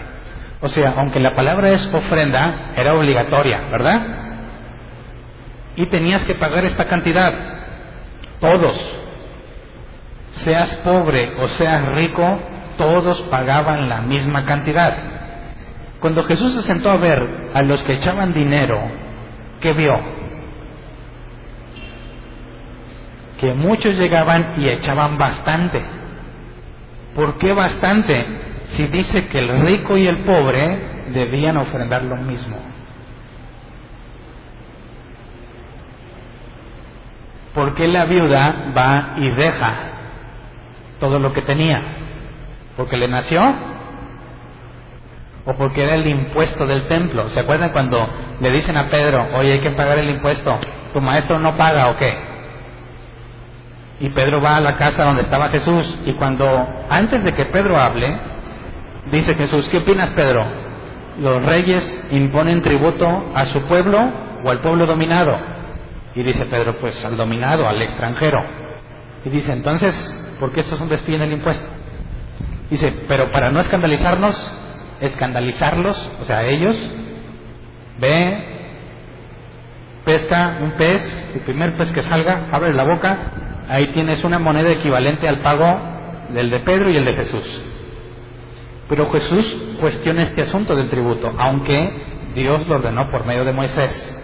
Speaker 1: O sea, aunque la palabra es ofrenda, era obligatoria, ¿verdad? Y tenías que pagar esta cantidad. Todos, seas pobre o seas rico, todos pagaban la misma cantidad. Cuando Jesús se sentó a ver a los que echaban dinero, ¿qué vio? Que muchos llegaban y echaban bastante. ¿Por qué bastante? Si dice que el rico y el pobre debían ofrendar lo mismo. ¿Por qué la viuda va y deja todo lo que tenía? ¿Porque le nació? ¿O porque era el impuesto del templo? ¿Se acuerdan cuando le dicen a Pedro, oye, hay que pagar el impuesto? ¿Tu maestro no paga o qué? Y Pedro va a la casa donde estaba Jesús, y antes de que Pedro hable, dice Jesús, ¿qué opinas, Pedro? ¿Los reyes imponen tributo a su pueblo o al pueblo dominado? Y dice Pedro, pues al dominado, al extranjero. Y dice, entonces, ¿por qué estos hombres piden el impuesto? Dice, pero para no escandalizarlos, o sea, ellos, ve, pesca un pez, el primer pez que salga, abre la boca, ahí tienes una moneda equivalente al pago del de Pedro y el de Jesús. Pero Jesús cuestiona este asunto del tributo, aunque Dios lo ordenó por medio de Moisés.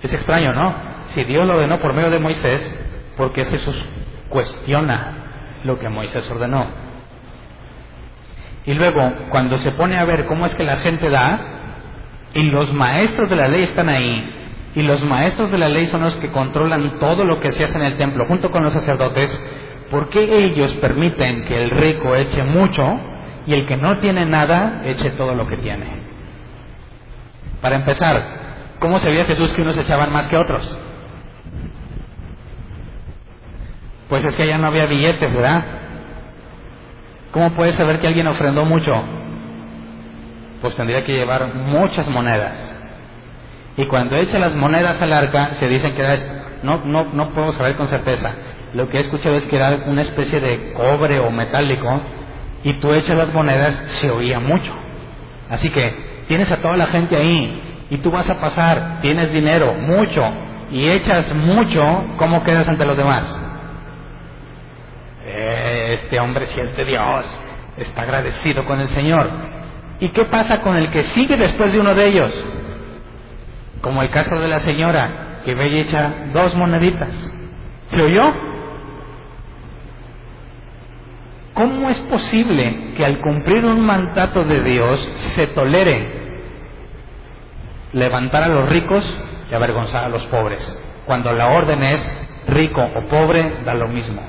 Speaker 1: Es extraño, ¿no? Si Dios lo ordenó por medio de Moisés, ¿por qué Jesús cuestiona lo que Moisés ordenó? Y luego, cuando se pone a ver cómo es que la gente da, y los maestros de la ley están ahí, y los maestros de la ley son los que controlan todo lo que se hace en el templo, junto con los sacerdotes, ¿por qué ellos permiten que el rico eche mucho y el que no tiene nada eche todo lo que tiene? Para empezar, ¿cómo sabía Jesús que unos echaban más que otros? Pues es que allá no había billetes, ¿verdad? ¿Cómo puedes saber que alguien ofrendó mucho? Pues tendría que llevar muchas monedas. Y cuando echa las monedas al arca, se dicen que era, no puedo saber con certeza. Lo que he escuchado es que era una especie de cobre o metálico, y tú echas las monedas, se oía mucho. Así que tienes a toda la gente ahí, y tú vas a pasar, tienes dinero, mucho, y echas mucho, ¿cómo quedas ante los demás? Este hombre sí es de Dios, está agradecido con el Señor. ¿Y qué pasa con el que sigue después de uno de ellos? Como el caso de la señora que ve y echa 2 moneditas. ¿Se oyó? ¿Cómo es posible que al cumplir un mandato de Dios se tolere levantar a los ricos y avergonzar a los pobres? Cuando la orden es rico o pobre, da lo mismo.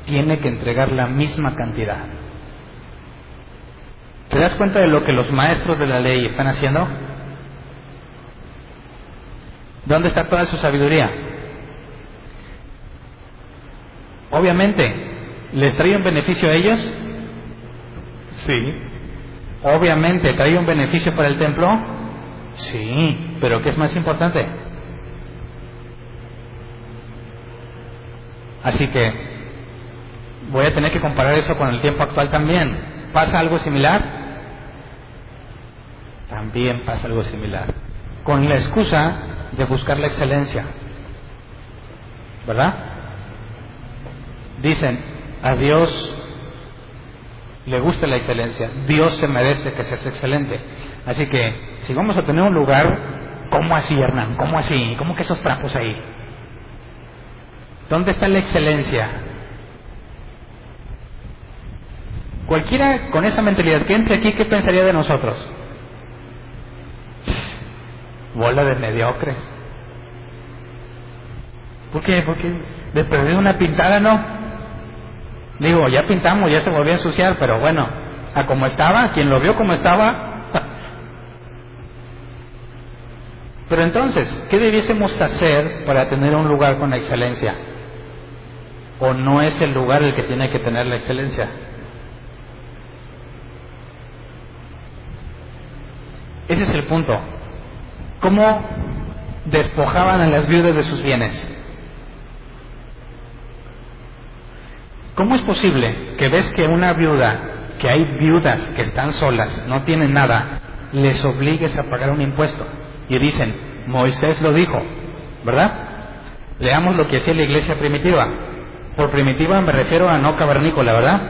Speaker 1: Tiene que entregar la misma cantidad. ¿Te das cuenta de lo que los maestros de la ley están haciendo? ¿Dónde está toda su sabiduría? Obviamente, ¿les trae un beneficio a ellos? Sí. Obviamente, ¿trae un beneficio para el templo? Sí. ¿Pero qué es más importante? Así que voy a tener que comparar eso con el tiempo actual también. ¿Pasa algo similar? También pasa algo similar. Con la excusa de buscar la excelencia, ¿verdad? Dicen, a Dios le gusta la excelencia, Dios se merece que seas excelente. Así que, si vamos a tener un lugar, ¿cómo así, Hernán? ¿Cómo así? ¿Cómo que esos trapos ahí? ¿Dónde está la excelencia? Cualquiera con esa mentalidad que entre aquí, ¿qué pensaría de nosotros? Bola de mediocres. ¿Por qué? Porque de perder una pintada, ¿no? Digo, ya pintamos, ya se volvió a ensuciar, pero bueno, a como estaba, quien lo vio como estaba. Pero entonces, ¿qué debiésemos hacer para tener un lugar con excelencia? ¿O no es el lugar el que tiene que tener la excelencia? Ese es el punto. ¿Cómo despojaban a las viudas de sus bienes? ¿Cómo es posible que ves que una viuda, que hay viudas que están solas, no tienen nada, les obligues a pagar un impuesto? Y dicen, Moisés lo dijo, ¿verdad? Leamos lo que hacía la iglesia primitiva. Por primitiva me refiero a no cavernícola, ¿verdad?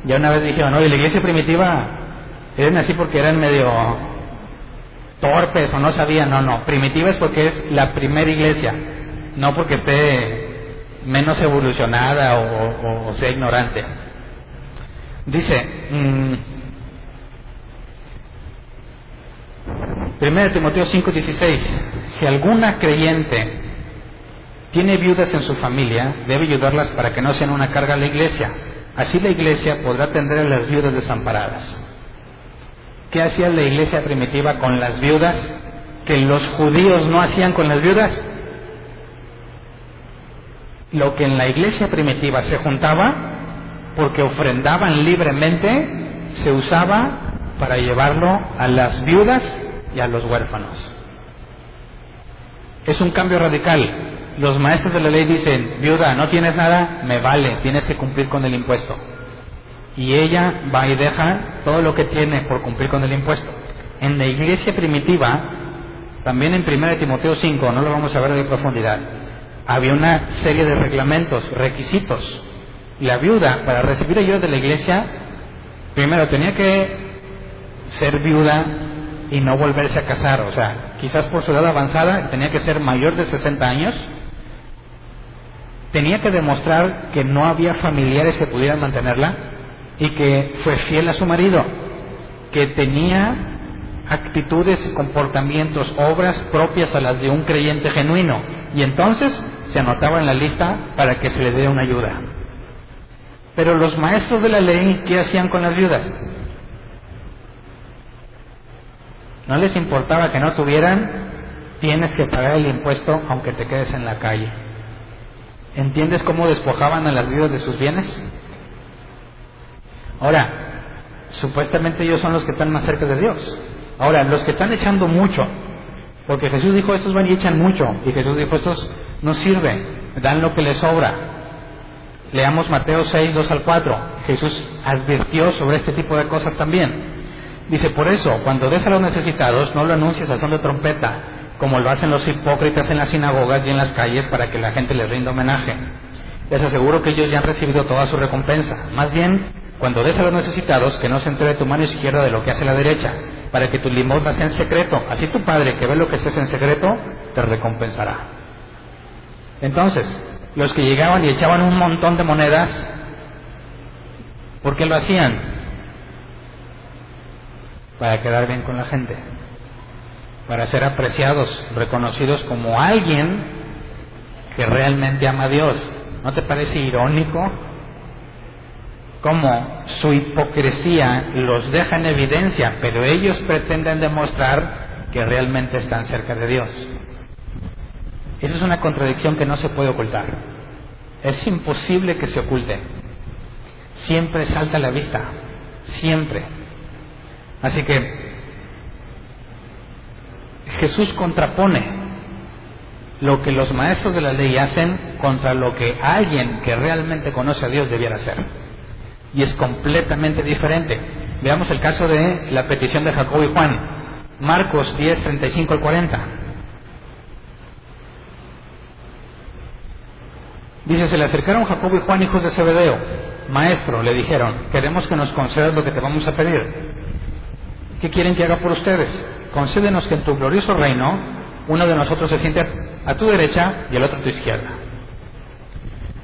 Speaker 1: Ya una vez dijeron, no, y la iglesia primitiva eran así porque eran medio torpes o no sabían. No, primitiva es porque es la primera iglesia, no porque esté menos evolucionada o sea ignorante. Dice 1 Timoteo 5:16, si alguna creyente tiene viudas en su familia, debe ayudarlas para que no sean una carga a la iglesia. Así la iglesia podrá atender a las viudas desamparadas. ¿Qué hacía la iglesia primitiva con las viudas que los judíos no hacían con las viudas? Lo que en la iglesia primitiva se juntaba, porque ofrendaban libremente, se usaba para llevarlo a las viudas y a los huérfanos. Es un cambio radical. Los maestros de la ley dicen, viuda, no tienes nada, me vale, tienes que cumplir con el impuesto. Y ella va y deja todo lo que tiene por cumplir con el impuesto. En la iglesia primitiva, también en 1 Timoteo 5, no lo vamos a ver de profundidad, había una serie de reglamentos, requisitos. La viuda, para recibir ayuda de la iglesia, primero tenía que ser viuda y no volverse a casar. O sea, quizás por su edad avanzada, tenía que ser mayor de 60 años. Tenía que demostrar que no había familiares que pudieran mantenerla y que fue fiel a su marido, que tenía actitudes, comportamientos, obras propias a las de un creyente genuino, y entonces se anotaba en la lista para que se le dé una ayuda. Pero los maestros de la ley, ¿qué hacían con las viudas? No les importaba que no tuvieran, tienes que pagar el impuesto aunque te quedes en la calle. ¿Entiendes cómo despojaban a las viudas de sus bienes? Ahora, supuestamente ellos son los que están más cerca de Dios. Ahora, los que están echando mucho, porque Jesús dijo, estos van y echan mucho, y Jesús dijo, estos no sirven, dan lo que les sobra. Leamos Mateo 6, 2 al 4. Jesús advirtió sobre este tipo de cosas también. Dice, por eso, cuando des a los necesitados, no lo anuncies a son de trompeta, como lo hacen los hipócritas en las sinagogas y en las calles para que la gente les rinda homenaje. Les aseguro que ellos ya han recibido toda su recompensa. Más bien, cuando des a los necesitados, que no se entere tu mano izquierda de lo que hace la derecha, para que tu limosna sea en secreto. Así tu Padre, que ve lo que haces en secreto, te recompensará. Entonces, los que llegaban y echaban un montón de monedas, ¿por qué lo hacían? Para quedar bien con la gente, para ser apreciados, reconocidos como alguien que realmente ama a Dios. ¿No te parece irónico cómo su hipocresía los deja en evidencia, pero ellos pretenden demostrar que realmente están cerca de Dios? Esa es una contradicción que no se puede ocultar. Es imposible que se oculte. Siempre salta a la vista, siempre. Así que Jesús contrapone lo que los maestros de la ley hacen contra lo que alguien que realmente conoce a Dios debiera hacer. Y es completamente diferente. Veamos el caso de la petición de Jacobo y Juan. Marcos 10, 35 al 40. Dice, se le acercaron Jacobo y Juan, hijos de Zebedeo. Maestro, le dijeron, queremos que nos concedas lo que te vamos a pedir. ¿Qué quieren que haga por ustedes? Concédenos que en tu glorioso reino uno de nosotros se siente a tu derecha y el otro a tu izquierda.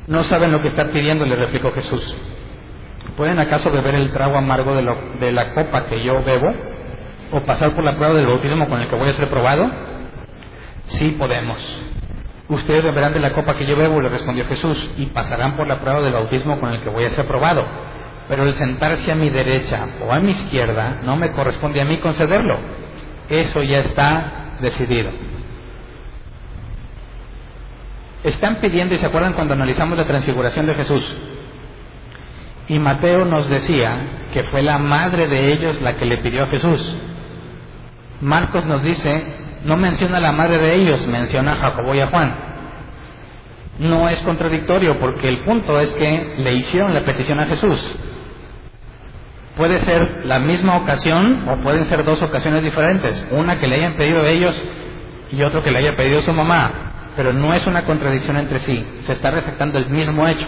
Speaker 1: No saben lo que están pidiendo, le replicó Jesús. ¿Pueden acaso beber el trago amargo de la copa que yo bebo? ¿O pasar por la prueba del bautismo con el que voy a ser probado? Sí podemos. Ustedes beberán de la copa que yo bebo, le respondió Jesús, y pasarán por la prueba del bautismo con el que voy a ser probado. Pero el sentarse a mi derecha o a mi izquierda no me corresponde a mí concederlo. Eso ya está decidido. Están pidiendo, y se acuerdan cuando analizamos la transfiguración de Jesús, y Mateo nos decía que fue la madre de ellos la que le pidió a Jesús. Marcos nos dice, no menciona a la madre de ellos, menciona a Jacobo y a Juan. No es contradictorio, porque el punto es que le hicieron la petición a Jesús. Puede ser la misma ocasión o pueden ser dos ocasiones diferentes, una que le hayan pedido a ellos y otro que le haya pedido a su mamá, pero no es una contradicción entre sí, se está resaltando el mismo hecho.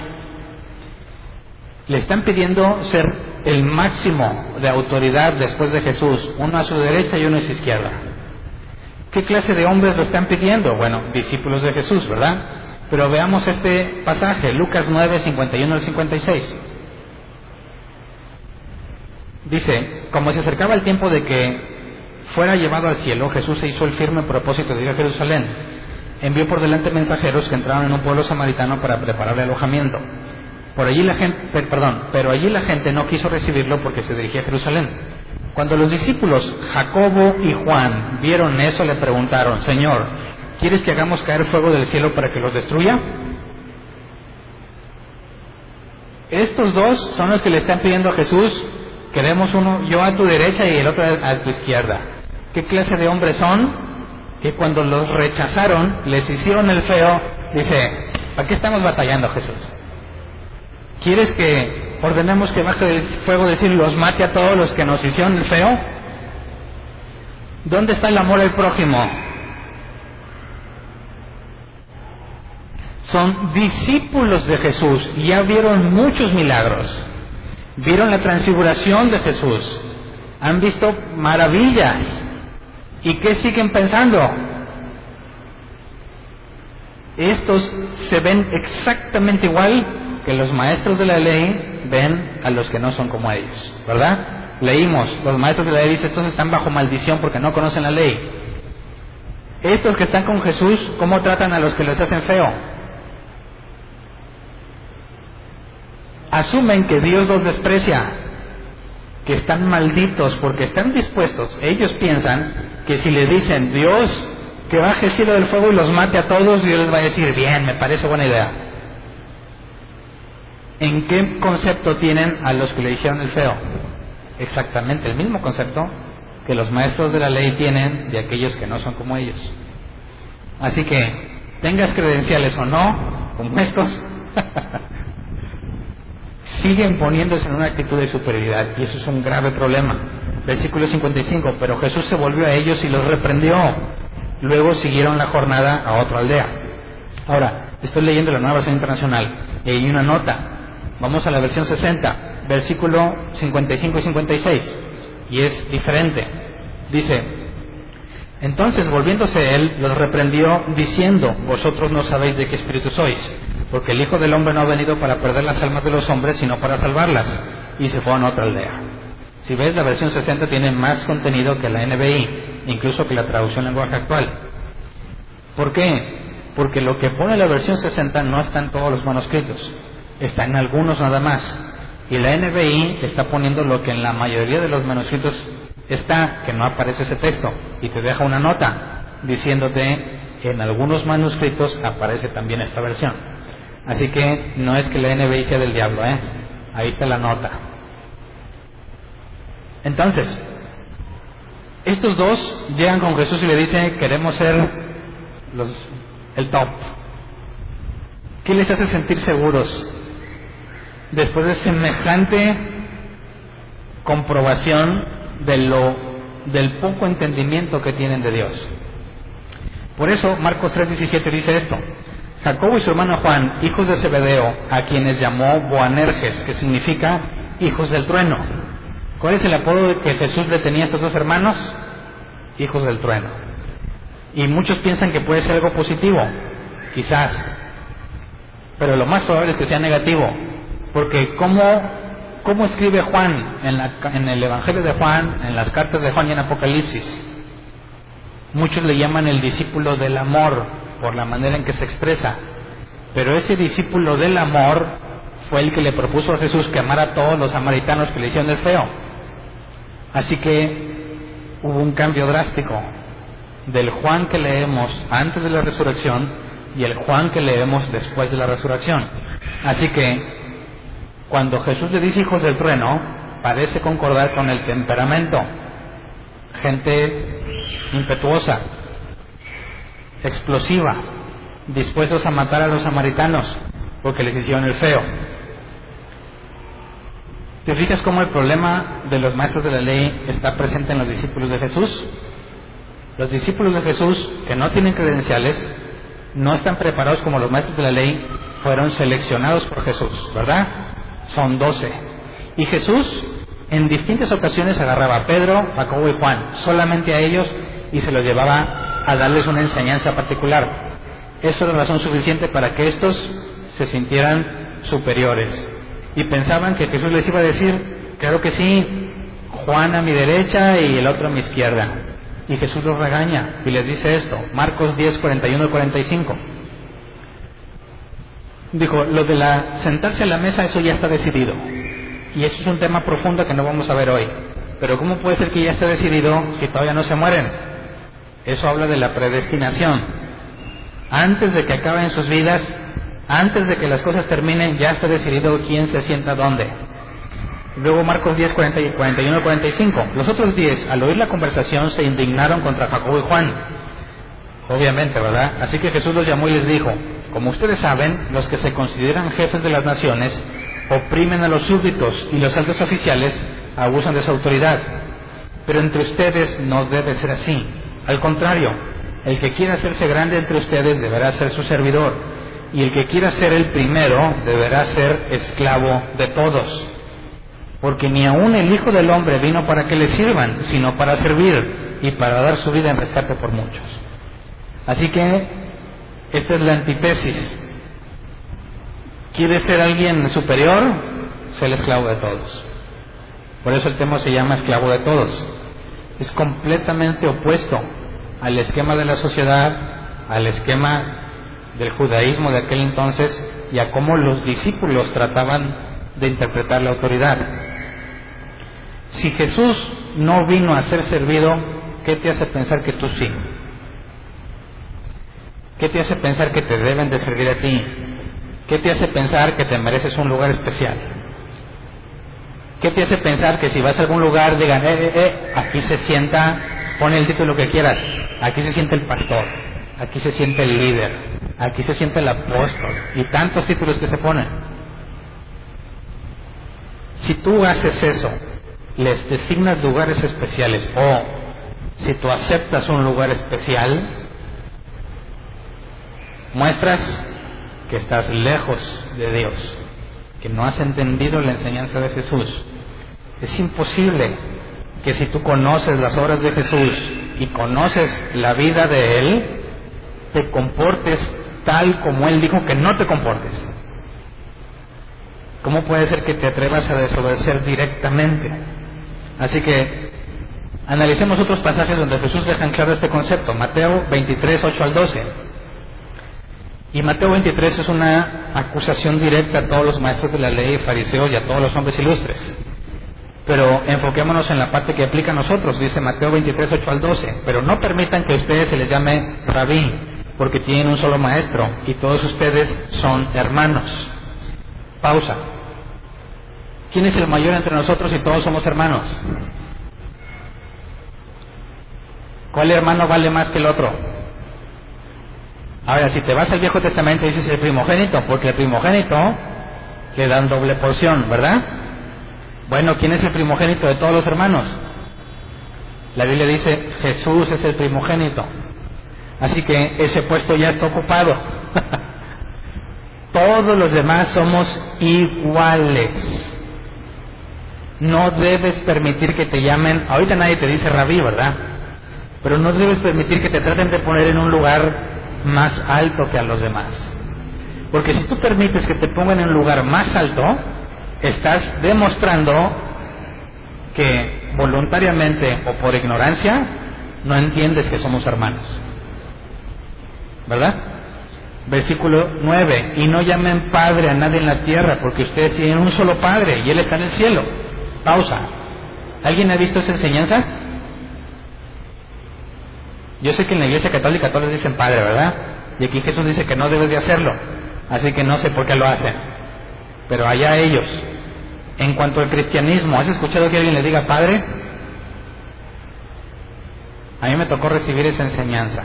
Speaker 1: Le están pidiendo ser el máximo de autoridad después de Jesús, uno a su derecha y uno a su izquierda. ¿Qué clase de hombres lo están pidiendo? Bueno, discípulos de Jesús, ¿verdad? Pero veamos este pasaje, Lucas 9, 51 al 56. Dice, como se acercaba el tiempo de que fuera llevado al cielo, Jesús se hizo el firme propósito de ir a Jerusalén. Envió por delante mensajeros que entraron en un pueblo samaritano para prepararle alojamiento. Pero allí la gente no quiso recibirlo porque se dirigía a Jerusalén. Cuando los discípulos Jacobo y Juan vieron eso, le preguntaron, Señor, ¿quieres que hagamos caer fuego del cielo para que los destruya? Estos dos son los que le están pidiendo a Jesús, queremos uno, yo a tu derecha y el otro a tu izquierda. ¿Qué clase de hombres son? Que cuando los rechazaron, les hicieron el feo. Dice, ¿para qué estamos batallando, Jesús? ¿Quieres que ordenemos que baje del fuego, decir, los mate a todos los que nos hicieron el feo? ¿Dónde está el amor al prójimo? Son discípulos de Jesús y ya vieron muchos milagros. Vieron la transfiguración de Jesús. Han visto maravillas. ¿Y qué siguen pensando? Estos se ven exactamente igual que los maestros de la ley ven a los que no son como ellos, ¿verdad? Leímos, los maestros de la ley dicen, estos están bajo maldición porque no conocen la ley. Estos que están con Jesús, ¿cómo tratan a los que les hacen feo? Asumen que Dios los desprecia. que están malditos porque están dispuestos. Ellos piensan que si les dicen Dios que baje el cielo del fuego y los mate a todos, Dios les va a decir, bien, me parece buena idea. ¿En qué concepto tienen a los que le hicieron el feo? Exactamente el mismo concepto que los maestros de la ley tienen de aquellos que no son como ellos. Así que, tengas credenciales o no, como estos, siguen poniéndose en una actitud de superioridad, y eso es un grave problema. Versículo 55, pero Jesús se volvió a ellos y los reprendió. Luego siguieron la jornada a otra aldea. Ahora, estoy leyendo la Nueva Versión Internacional y hay una nota. Vamos a la versión 60, versículo 55 y 56, y es diferente. Dice: entonces, volviéndose él, los reprendió diciendo: vosotros no sabéis de qué espíritu sois, porque el Hijo del Hombre no ha venido para perder las almas de los hombres, sino para salvarlas. Y se fue a otra aldea. Si ves, la versión 60 tiene más contenido que la NBI, incluso que la traducción en lenguaje actual. ¿Por qué? Porque lo que pone la versión 60 no está en todos los manuscritos, está en algunos nada más. Y la NBI está poniendo lo que en la mayoría de los manuscritos está, que no aparece ese texto, y te deja una nota diciéndote: en algunos manuscritos aparece también esta versión. Así que no es que la NBI sea del diablo, ahí está la nota. Entonces, estos dos llegan con Jesús y le dicen: queremos ser el top. ¿Qué les hace sentir seguros después de semejante comprobación del poco entendimiento que tienen de Dios? Por eso Marcos 3:17 dice esto: Jacobo y su hermano Juan, hijos de Zebedeo, a quienes llamó Boanerges, que significa hijos del trueno. ¿Cuál es el apodo que Jesús le tenía a estos dos hermanos? Hijos del trueno. Y muchos piensan que puede ser algo positivo, quizás, pero lo más probable es que sea negativo, porque ¿cómo escribe Juan en el Evangelio de Juan, en las cartas de Juan y en Apocalipsis? Muchos le llaman el discípulo del amor, por la manera en que se expresa, pero ese discípulo del amor fue el que le propuso a Jesús que amara a todos los samaritanos que le hicieron el feo. Así que hubo un cambio drástico del Juan que leemos antes de la resurrección y el Juan que leemos después de la resurrección. Así que cuando Jesús le dice hijos del trueno, parece concordar con el temperamento. Gente impetuosa, explosiva, dispuestos a matar a los samaritanos porque les hicieron el feo. ¿Te fijas cómo el problema de los maestros de la ley está presente en los discípulos de Jesús? Los discípulos de Jesús, que no tienen credenciales, no están preparados como los maestros de la ley, fueron seleccionados por Jesús, ¿verdad? Son 12. Y Jesús en distintas ocasiones agarraba a Pedro, Jacobo y Juan, solamente a ellos, y se los llevaba a darles una enseñanza particular. Eso era razón suficiente para que estos se sintieran superiores. Y pensaban que Jesús les iba a decir: claro que sí, Juan a mi derecha y el otro a mi izquierda. Y Jesús los regaña y les dice esto, Marcos 10, 41 y 45. Dijo: lo de sentarse a la mesa, eso ya está decidido. Y eso es un tema profundo que no vamos a ver hoy. Pero ¿cómo puede ser que ya esté decidido si todavía no se mueren? Eso habla de la predestinación. Antes de que acaben sus vidas, antes de que las cosas terminen, ya está decidido quién se sienta dónde. Luego Marcos 10, 41 y 45. Los otros 10, al oír la conversación, se indignaron contra Jacobo y Juan. Obviamente, ¿verdad? Así que Jesús los llamó y les dijo: como ustedes saben, los que se consideran jefes de las naciones oprimen a los súbditos y los altos oficiales abusan de su autoridad. Pero entre ustedes no debe ser así. Al contrario, el que quiera hacerse grande entre ustedes deberá ser su servidor, y el que quiera ser el primero deberá ser esclavo de todos. Porque ni aun el Hijo del Hombre vino para que le sirvan, sino para servir y para dar su vida en rescate por muchos. Así que esta es la antítesis. ¿Quieres ser alguien superior? Sé el esclavo de todos. Por eso el tema se llama esclavo de todos. Es completamente opuesto al esquema de la sociedad, al esquema del judaísmo de aquel entonces y a cómo los discípulos trataban de interpretar la autoridad. Si Jesús no vino a ser servido, ¿qué te hace pensar que tú sí? ¿Qué te hace pensar que te deben de servir a ti? ¿Qué te hace pensar que te mereces un lugar especial? ¿Qué te hace pensar que si vas a algún lugar digan, aquí se sienta, pon el título que quieras, aquí se siente el pastor, aquí se siente el líder, aquí se siente el apóstol, y tantos títulos que se ponen? Si tú haces eso, les designas lugares especiales, o si tú aceptas un lugar especial, muestras que estás lejos de Dios, que no has entendido la enseñanza de Jesús. Es imposible que si tú conoces las obras de Jesús y conoces la vida de Él, te comportes tal como Él dijo que no te comportes. ¿Cómo puede ser que te atrevas a desobedecer directamente? Así que analicemos otros pasajes donde Jesús deja en claro este concepto. Mateo 23, 8 al 12. Y Mateo 23 es una acusación directa a todos los maestros de la ley, fariseos y a todos los hombres ilustres. Pero enfoquémonos en la parte que aplica a nosotros. Dice Mateo 23, 8 al 12. Pero no permitan que a ustedes se les llame rabí, porque tienen un solo maestro, y todos ustedes son hermanos. Pausa. ¿Quién es el mayor entre nosotros y todos somos hermanos? ¿Cuál hermano vale más que el otro? Ahora, si te vas al Viejo Testamento, dices el primogénito, porque el primogénito le dan doble porción, ¿verdad? Bueno, ¿quién es el primogénito de todos los hermanos? La Biblia dice, Jesús es el primogénito. Así que ese puesto ya está ocupado. Todos los demás somos iguales. No debes permitir que te llamen, ahorita nadie te dice rabí, ¿verdad? Pero no debes permitir que te traten de poner en un lugar más alto que a los demás. Porque si tú permites que te pongan en un lugar más alto, estás demostrando que voluntariamente o por ignorancia no entiendes que somos hermanos, ¿verdad? Versículo 9. Y no llamen padre a nadie en la tierra, porque ustedes tienen un solo padre y Él está en el cielo. Pausa. ¿Alguien ha visto esa enseñanza? Yo sé que en la Iglesia Católica todos les dicen padre, ¿verdad? Y aquí Jesús dice que no debes de hacerlo, así que no sé por qué lo hacen, pero allá ellos. En cuanto al cristianismo, ¿has escuchado que alguien le diga padre? A mí me tocó recibir esa enseñanza.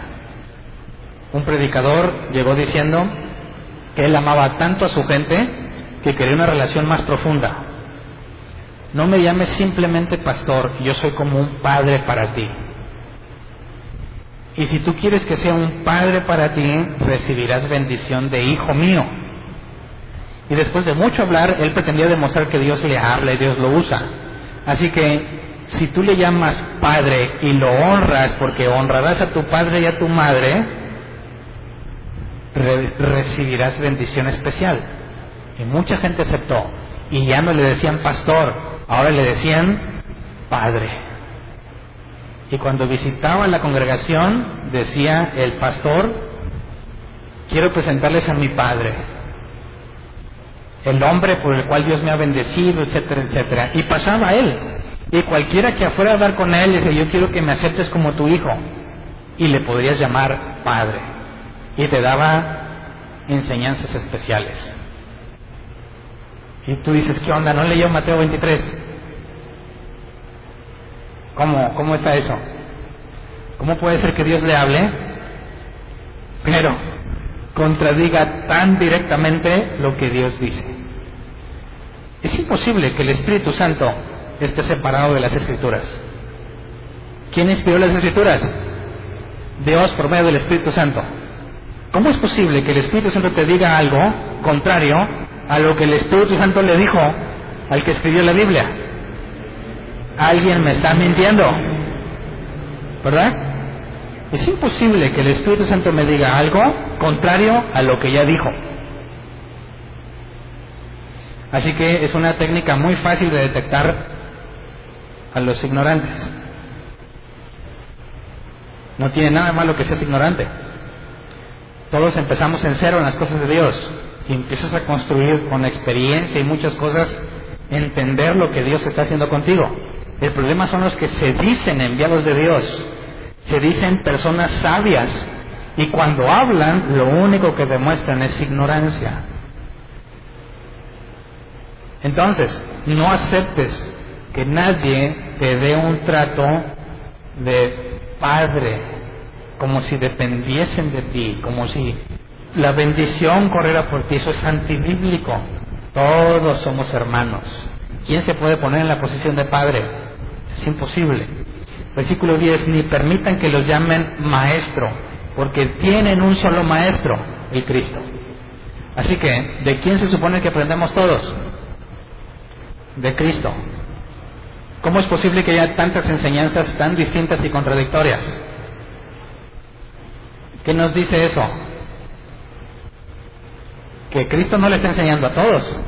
Speaker 1: Un predicador llegó diciendo que él amaba tanto a su gente que quería una relación más profunda. No me llames simplemente pastor, yo soy como un padre para ti. Y si tú quieres que sea un padre para ti, recibirás bendición de hijo mío. Y después de mucho hablar, él pretendía demostrar que Dios le habla y Dios lo usa. Así que, si tú le llamas padre y lo honras, porque honrarás a tu padre y a tu madre, recibirás bendición especial. Y mucha gente aceptó. Y ya no le decían pastor, ahora le decían padre. Y cuando visitaba la congregación, decía el pastor, quiero presentarles a mi padre, el hombre por el cual Dios me ha bendecido, etcétera, etcétera. Y pasaba a él. Y cualquiera que fuera a hablar con él, dice, yo quiero que me aceptes como tu hijo. Y le podrías llamar padre. Y te daba enseñanzas especiales. Y tú dices, ¿qué onda? ¿No leyó Mateo 23? ¿Cómo está eso? ¿Cómo puede ser que Dios le hable, pero contradiga tan directamente lo que Dios dice? Es imposible que el Espíritu Santo esté separado de las Escrituras. ¿Quién inspiró las Escrituras? Dios por medio del Espíritu Santo. ¿Cómo es posible que el Espíritu Santo te diga algo contrario a lo que el Espíritu Santo le dijo al que escribió la Biblia? Alguien me está mintiendo, ¿verdad? Es imposible que el Espíritu Santo me diga algo contrario a lo que ya dijo. Así que es una técnica muy fácil de detectar a los ignorantes. No tiene nada malo que seas ignorante. Todos empezamos en cero en las cosas de Dios y empiezas a construir con experiencia y muchas cosas, entender lo que Dios está haciendo contigo. El problema son los que se dicen enviados de Dios, se dicen personas sabias, y cuando hablan, lo único que demuestran es ignorancia. Entonces, no aceptes que nadie te dé un trato de padre, como si dependiesen de ti, como si la bendición corriera por ti. Eso es antibíblico. Todos somos hermanos. ¿Quién se puede poner en la posición de padre? Es imposible. Versículo 10, ni permitan que los llamen maestro, porque tienen un solo maestro, el Cristo. Así que, ¿de quién se supone que aprendemos todos? De Cristo. ¿Cómo es posible que haya tantas enseñanzas tan distintas y contradictorias? ¿Qué nos dice eso? Que Cristo no le está enseñando a todos.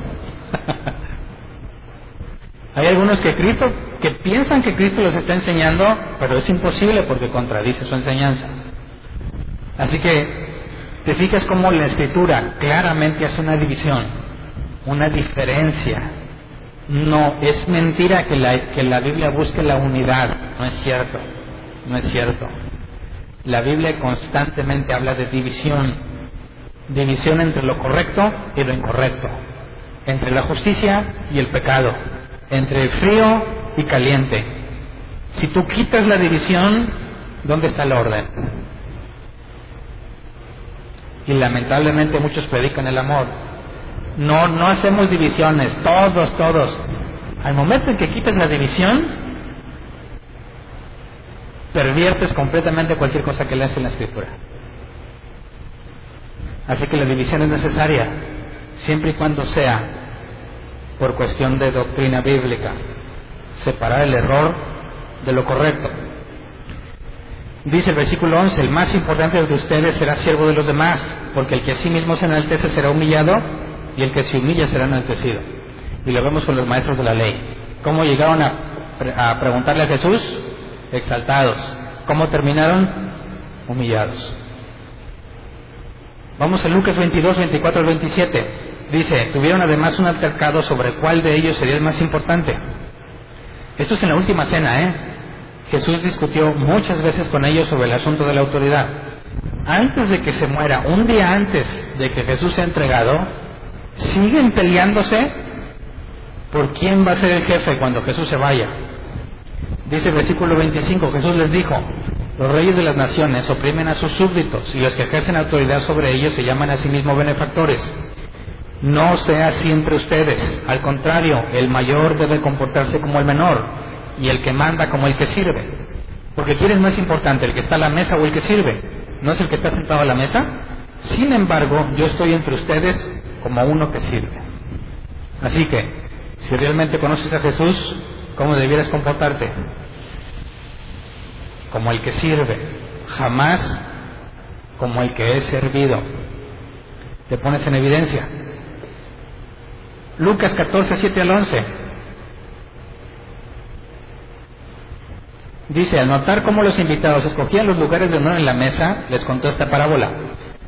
Speaker 1: Hay algunos que piensan que Cristo los está enseñando, pero es imposible porque contradice su enseñanza. Así que te fijas cómo la Escritura claramente hace una división, una diferencia. No, es mentira que la Biblia busque la unidad. No es cierto, no es cierto. La Biblia constantemente habla de división. División entre lo correcto y lo incorrecto, entre la justicia y el pecado, entre el frío y caliente. Si tú quitas la división, ¿dónde está el orden? Y lamentablemente muchos predican el amor. No hacemos divisiones, todos. Al momento en que quitas la división, perviertes completamente cualquier cosa que leas en la Escritura. Así que la división es necesaria, siempre y cuando sea por cuestión de doctrina bíblica. Separar el error de lo correcto. Dice el versículo 11, el más importante de ustedes será siervo de los demás, porque el que a sí mismo se enaltece será humillado, y el que se humilla será enaltecido. Y lo vemos con los maestros de la ley. ¿Cómo llegaron a preguntarle a Jesús? Exaltados. ¿Cómo terminaron? Humillados. Vamos a Lucas 22, 24 al 27. Dice, tuvieron además un altercado sobre cuál de ellos sería el más importante. Esto es en la última cena, Jesús discutió muchas veces con ellos sobre el asunto de la autoridad. Antes de que se muera, un día antes de que Jesús sea entregado, siguen peleándose por quién va a ser el jefe cuando Jesús se vaya. Dice el versículo 25, Jesús les dijo, los reyes de las naciones oprimen a sus súbditos, y los que ejercen autoridad sobre ellos se llaman a sí mismos benefactores. No sea así entre ustedes, al contrario, el mayor debe comportarse como el menor, y el que manda como el que sirve. Porque ¿quién es más importante, el que está a la mesa o el que sirve? ¿No es el que está sentado a la mesa? Sin embargo, yo estoy entre ustedes como uno que sirve. Así que, si realmente conoces a Jesús, ¿cómo debieras comportarte? Como el que sirve, jamás como el que es servido. Te pones en evidencia. Lucas 14, 7 al 11. Dice, al notar cómo los invitados escogían los lugares de honor en la mesa, les contó esta parábola.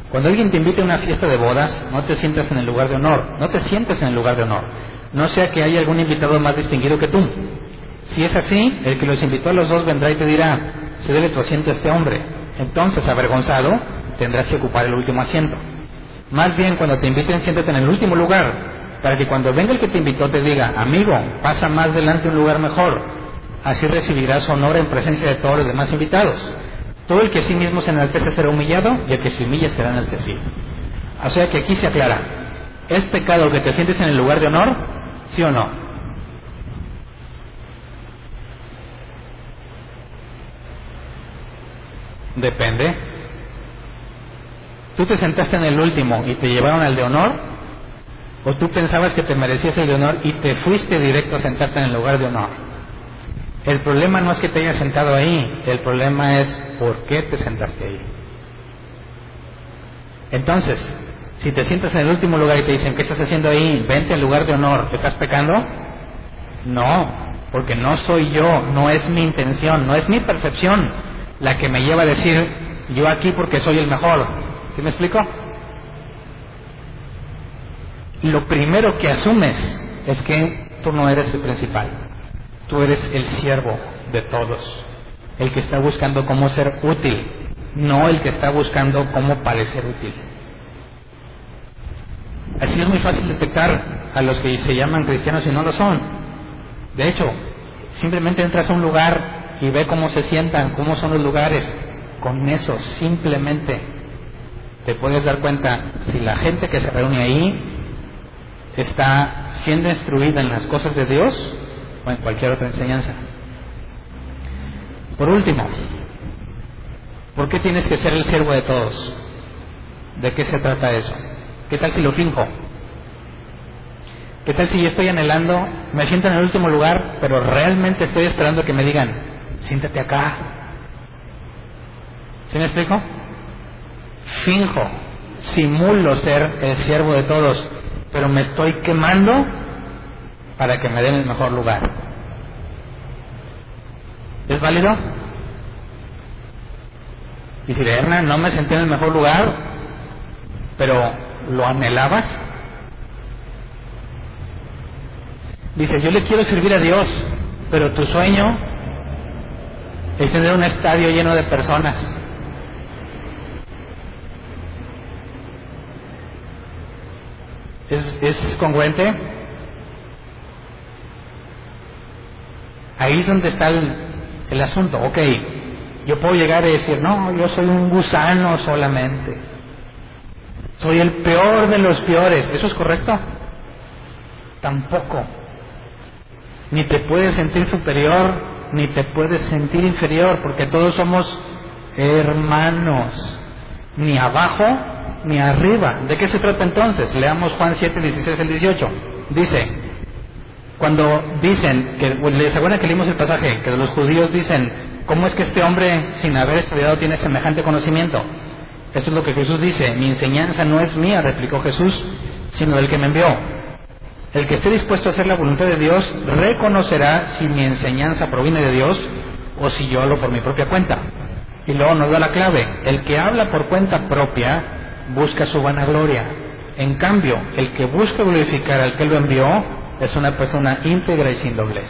Speaker 1: Cuando alguien te invite a una fiesta de bodas, no te sientas en el lugar de honor, no te sientes en el lugar de honor, no sea que haya algún invitado más distinguido que tú. Si es así, el que los invitó a los dos vendrá y te dirá, se debe tu asiento a este hombre. Entonces, avergonzado, tendrás que ocupar el último asiento. Más bien, cuando te inviten, siéntate en el último lugar, para que cuando venga el que te invitó te diga, amigo, pasa más adelante a un lugar mejor. Así recibirás honor en presencia de todos los demás invitados. Todo el que a sí mismo se enaltece será humillado, y el que se humilla será enaltecido. O sea que aquí se aclara, ¿es pecado que te sientes en el lugar de honor? ¿Sí o no? Depende. ¿Tú te sentaste en el último y te llevaron al de honor? ¿O tú pensabas que te merecías el de honor y te fuiste directo a sentarte en el lugar de honor? El problema no es que te hayas sentado ahí, el problema es por qué te sentaste ahí. Entonces, si te sientas en el último lugar y te dicen, ¿qué estás haciendo ahí? Vente al lugar de honor, ¿te estás pecando? No, porque no soy yo, no es mi intención, no es mi percepción la que me lleva a decir, yo aquí porque soy el mejor. ¿Sí me explico? Lo primero que asumes es que tú no eres el principal. Tú eres el siervo de todos, el que está buscando cómo ser útil, no el que está buscando cómo parecer útil. Así es muy fácil detectar a los que se llaman cristianos y no lo son. De hecho, simplemente entras a un lugar y ve cómo se sientan, cómo son los lugares. Con eso simplemente te puedes dar cuenta si la gente que se reúne ahí está siendo instruida en las cosas de Dios o en cualquier otra enseñanza. Por último, ¿por qué tienes que ser el siervo de todos? ¿De qué se trata eso? ¿Qué tal si lo finjo? ¿Qué tal si yo estoy anhelando, me siento en el último lugar, pero realmente estoy esperando que me digan, siéntate acá? ¿Sí me explico? Finjo, simulo ser el siervo de todos, pero me estoy quemando para que me den el mejor lugar. ¿Es válido? Y si de verdad no me senté en el mejor lugar, pero lo anhelabas. Dices, yo le quiero servir a Dios, pero tu sueño es tener un estadio lleno de personas. ¿Es congruente? Ahí es donde está el asunto. Ok, yo puedo llegar y decir, no, yo soy un gusano solamente, soy el peor de los peores. ¿Eso es correcto? Tampoco. Ni te puedes sentir superior, ni te puedes sentir inferior, porque todos somos hermanos, ni abajo ni arriba. ¿De qué se trata entonces? Leamos Juan 7, 16 al 18. Dice, cuando dicen, ¿se acuerdan que leímos el pasaje? Que los judíos dicen, ¿cómo es que este hombre sin haber estudiado tiene semejante conocimiento? Esto es lo que Jesús dice, mi enseñanza no es mía, replicó Jesús, sino del que me envió. El que esté dispuesto a hacer la voluntad de Dios reconocerá si mi enseñanza proviene de Dios o si yo hablo por mi propia cuenta. Y luego nos da la clave, el que habla por cuenta propia busca su vanagloria. En cambio, el que busca glorificar al que lo envió es una persona íntegra y sin doblez.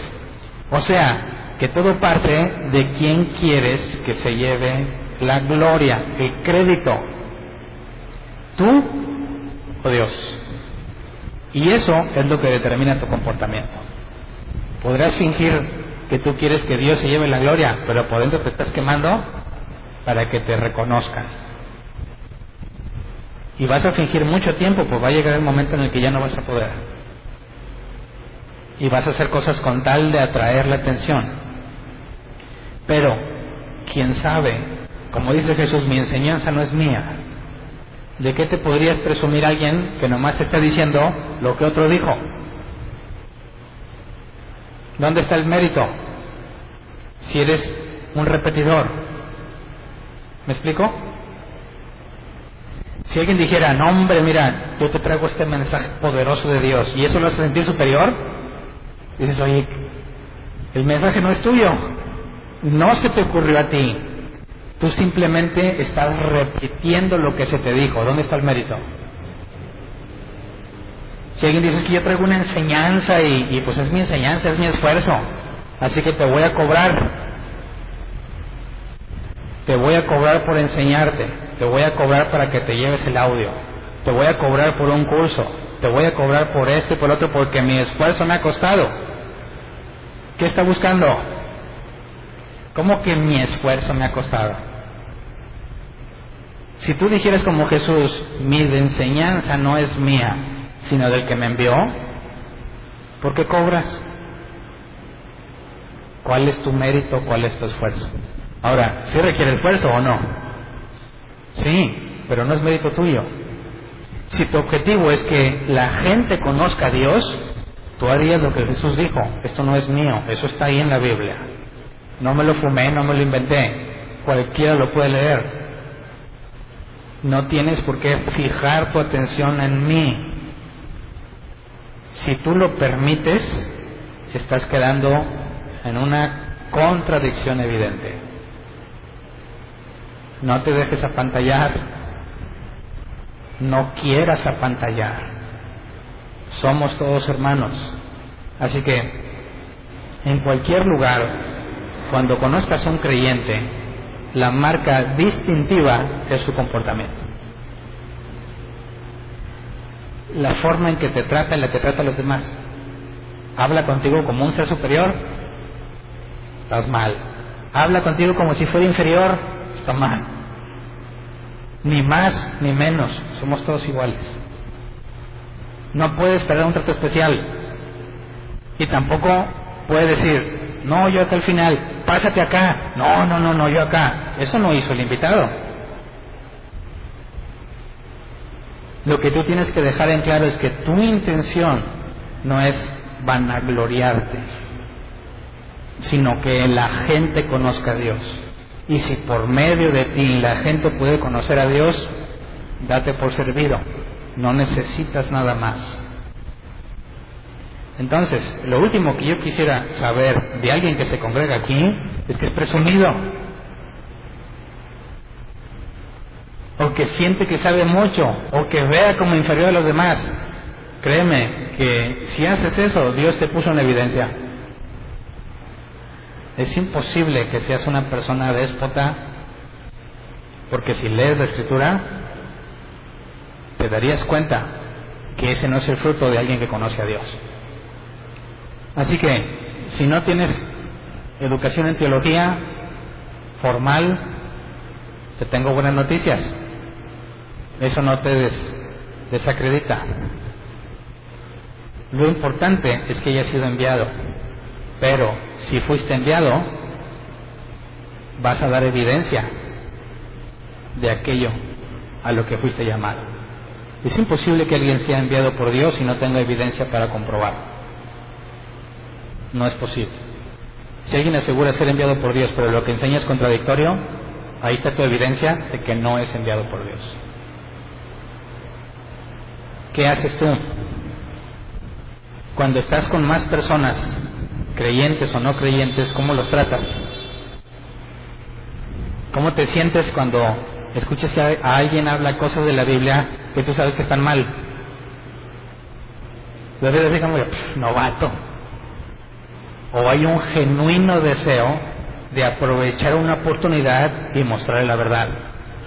Speaker 1: O sea, que todo parte de quién quieres que se lleve la gloria, el crédito. ¿Tú o Dios? Y eso es lo que determina tu comportamiento. Podrás fingir que tú quieres que Dios se lleve la gloria, pero por dentro te estás quemando para que te reconozcan. Y vas a fingir mucho tiempo, pues va a llegar el momento en el que ya no vas a poder. Y vas a hacer cosas con tal de atraer la atención. Pero, quién sabe, como dice Jesús, mi enseñanza no es mía. ¿De qué te podrías presumir alguien que nomás te está diciendo lo que otro dijo? ¿Dónde está el mérito? Si eres un repetidor. ¿Me explico? Si alguien dijera, no hombre, mira, yo te traigo este mensaje poderoso de Dios, y eso lo hace sentir superior, dices, oye, el mensaje no es tuyo, no se te ocurrió a ti, tú simplemente estás repitiendo lo que se te dijo. ¿Dónde está el mérito? Si alguien dice que yo traigo una enseñanza y pues es mi enseñanza, es mi esfuerzo, así que te voy a cobrar por enseñarte, te voy a cobrar para que te lleves el audio, te voy a cobrar por un curso, te voy a cobrar por esto y por otro porque mi esfuerzo me ha costado. ¿Qué está buscando? ¿Cómo que mi esfuerzo me ha costado? Si tú dijeras como Jesús, mi enseñanza no es mía, sino del que me envió, ¿por qué cobras? ¿Cuál es tu mérito? ¿Cuál es tu esfuerzo? Ahora, ¿sí requiere esfuerzo o no? Sí, pero no es mérito tuyo. Si tu objetivo es que la gente conozca a Dios, tú harías lo que Jesús dijo, esto no es mío, eso está ahí en la Biblia. No me lo fumé, no me lo inventé, cualquiera lo puede leer. No tienes por qué fijar tu atención en mí. Si tú lo permites, estás quedando en una contradicción evidente. No te dejes apantallar, no quieras apantallar. Somos todos hermanos. Así que En cualquier lugar, cuando conozcas a un creyente, la marca distintiva es su comportamiento. La forma en que te trata, en la que trata a los demás. Habla contigo como un ser superior, estás mal. Habla contigo como si fuera inferior, está mal. Ni más ni menos, somos todos iguales. No puede esperar un trato especial. Y tampoco puede decir, no, yo hasta el final, pásate acá. No, yo acá. Eso no hizo el invitado. Lo que tú tienes que dejar en claro es que tu intención no es vanagloriarte, sino que la gente conozca a Dios. Y si por medio de ti la gente puede conocer a Dios, date por servido. No necesitas nada más. Entonces, lo último que yo quisiera saber de alguien que se congrega aquí es que es presumido, o que siente que sabe mucho, o que vea como inferior a los demás. Créeme que si haces eso, Dios te puso en evidencia. Es imposible que seas una persona déspota, porque si lees la Escritura, te darías cuenta que ese no es el fruto de alguien que conoce a Dios. Así que, si no tienes educación en teología formal, te tengo buenas noticias. Eso no te desacredita. Lo importante es que hayas sido enviado. Pero si fuiste enviado, vas a dar evidencia de aquello a lo que fuiste llamado. Es imposible que alguien sea enviado por Dios y no tenga evidencia para comprobar. No es posible. Si alguien asegura ser enviado por Dios, pero lo que enseña es contradictorio, ahí está tu evidencia de que no es enviado por Dios. ¿Qué haces tú? Cuando estás con más personas, creyentes o no creyentes, ¿cómo los tratas? ¿Cómo te sientes cuando escuchas que a alguien habla cosas de la Biblia que tú sabes que están mal? Debes decir como, novato. O hay un genuino deseo de aprovechar una oportunidad y mostrarle la verdad,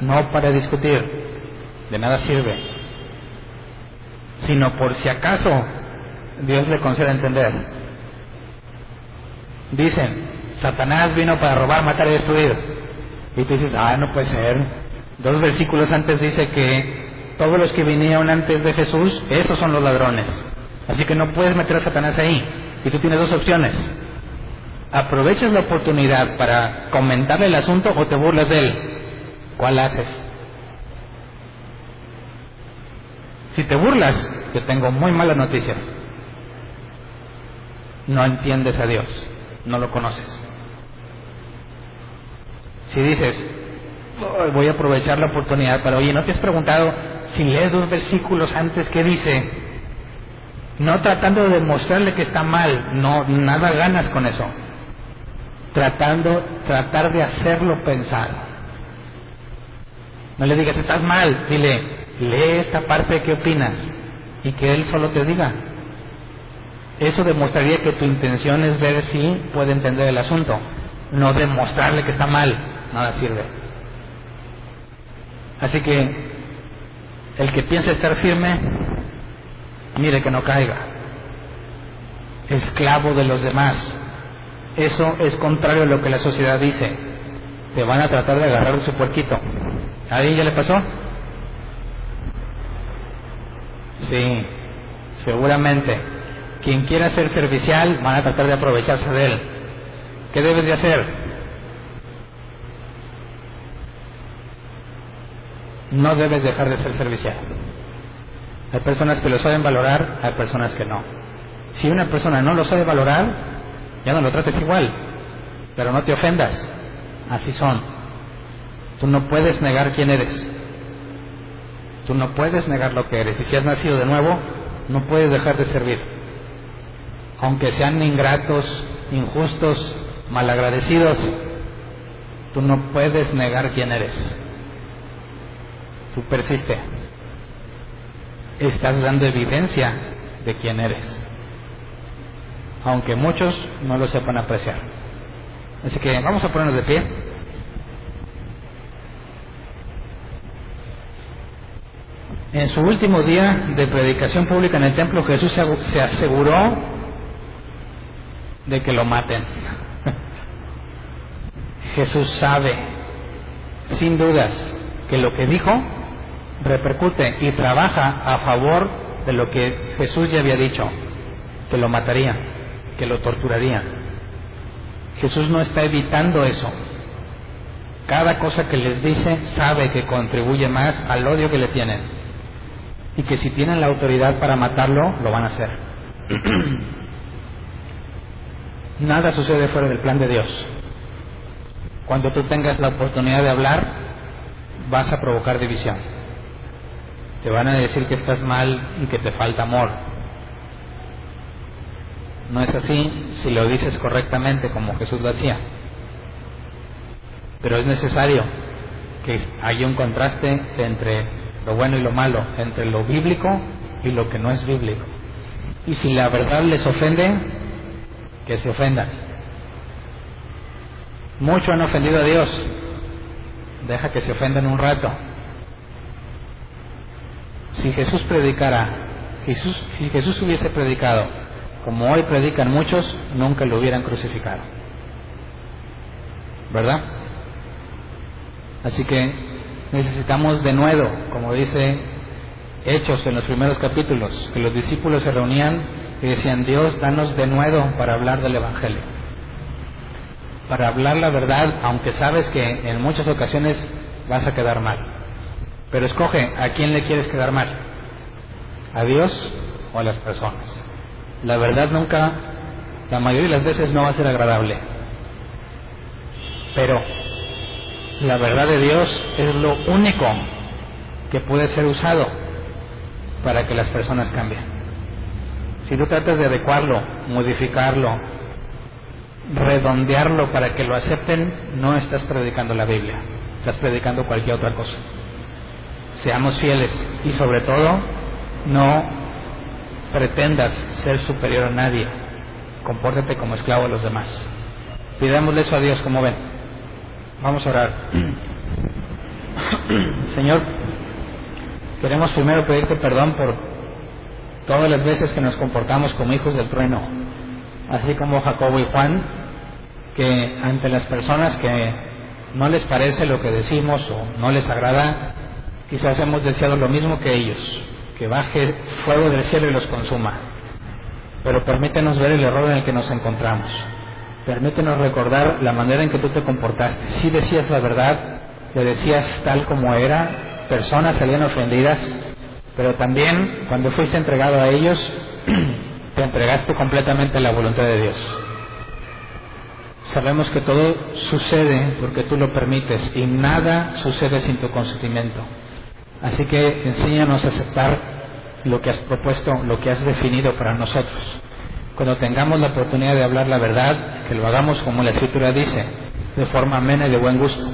Speaker 1: no para discutir, de nada sirve, sino por si acaso Dios le concede entender. Dicen, Satanás vino para robar, matar y destruir, y tú dices, no puede ser. 2 versículos antes dice que todos los que vinieron antes de Jesús, esos son los ladrones, así que no puedes meter a Satanás ahí. Y tú tienes 2 opciones: aprovechas la oportunidad para comentarle el asunto o te burlas de él. ¿Cuál haces? Si te burlas, yo tengo muy malas noticias. No entiendes a Dios, no lo conoces. Si dices, voy a aprovechar la oportunidad para, oye, ¿no te has preguntado si lees 2 versículos antes qué dice? No tratando de demostrarle que está mal, no, nada ganas con eso. Tratar de hacerlo pensar. No le digas, estás mal, dile, lee esta parte, ¿qué opinas? Y que él solo te diga. Eso demostraría que tu intención es ver si puede entender el asunto, no demostrarle que está mal, nada sirve. Así que el que piensa estar firme, mire que no caiga. Esclavo de los demás. Eso es contrario a lo que la sociedad dice. Te van a tratar de agarrar de su puerquito. ¿A alguien ya le pasó? Sí, seguramente. Quien quiera ser servicial, van a tratar de aprovecharse de él. ¿Qué debes de hacer? No debes dejar de ser servicial. Hay personas que lo saben valorar, hay personas que no. Si una persona no lo sabe valorar, ya no lo trates igual, pero no te ofendas. Así son. Tú no puedes negar quién eres. Tú no puedes negar lo que eres. Y si has nacido de nuevo, no puedes dejar de servir. Aunque sean ingratos, injustos, malagradecidos, tú no puedes negar quién eres. Tú persiste. Estás dando evidencia de quién eres. aunque muchos no lo sepan apreciar. Así que vamos a ponernos de pie. En su último día de predicación pública en el templo, Jesús se aseguró de que lo maten. Jesús sabe, sin dudas, que lo que dijo repercute y trabaja a favor de lo que Jesús ya había dicho, que lo mataría, que lo torturaría. Jesús no está evitando eso. Cada cosa que les dice sabe que contribuye más al odio que le tienen, y que si tienen la autoridad para matarlo, lo van a hacer. Nada sucede fuera del plan de Dios. Cuando tú tengas la oportunidad de hablar, vas a provocar división. Te van a decir que estás mal y que te falta amor. No es así si lo dices correctamente como Jesús lo hacía. Pero es necesario que haya un contraste entre lo bueno y lo malo, entre lo bíblico y lo que no es bíblico. Y si la verdad les ofende, que se ofendan. Muchos han ofendido a Dios. Deja que se ofendan un rato. Si Jesús predicara, si Jesús hubiese predicado como hoy predican muchos, nunca lo hubieran crucificado, ¿verdad? Así que necesitamos denuedo, como dice Hechos en los primeros capítulos, que los discípulos se reunían y decían: Dios, danos denuedo para hablar del Evangelio, para hablar la verdad, aunque sabes que en muchas ocasiones vas a quedar mal. Pero escoge a quién le quieres quedar mal, a Dios o a las personas. La verdad nunca, la mayoría de las veces, no va a ser agradable, pero la verdad de Dios es lo único que puede ser usado para que las personas cambien. Si tú tratas de adecuarlo, modificarlo, redondearlo para que lo acepten, no estás predicando la Biblia, estás predicando cualquier otra cosa. Seamos fieles y sobre todo no pretendas ser superior a nadie. Compórtate como esclavo de los demás. Pidámosle eso a Dios, como ven. Vamos a orar. Señor, queremos primero pedirte perdón por todas las veces que nos comportamos como hijos del trueno, así como Jacobo y Juan, que ante las personas que no les parece lo que decimos o no les agrada, quizás hemos deseado lo mismo que ellos, que baje fuego del cielo y los consuma. Pero permítenos ver el error en el que nos encontramos. Permítenos recordar la manera en que tú te comportaste. Si decías la verdad, le decías tal como era, personas salían ofendidas, pero también cuando fuiste entregado a ellos, te entregaste completamente a la voluntad de Dios. Sabemos que todo sucede porque tú lo permites y nada sucede sin tu consentimiento. Así que enséñanos a aceptar lo que has propuesto, lo que has definido para nosotros. Cuando tengamos la oportunidad de hablar la verdad, que lo hagamos como la Escritura dice, de forma amena y de buen gusto.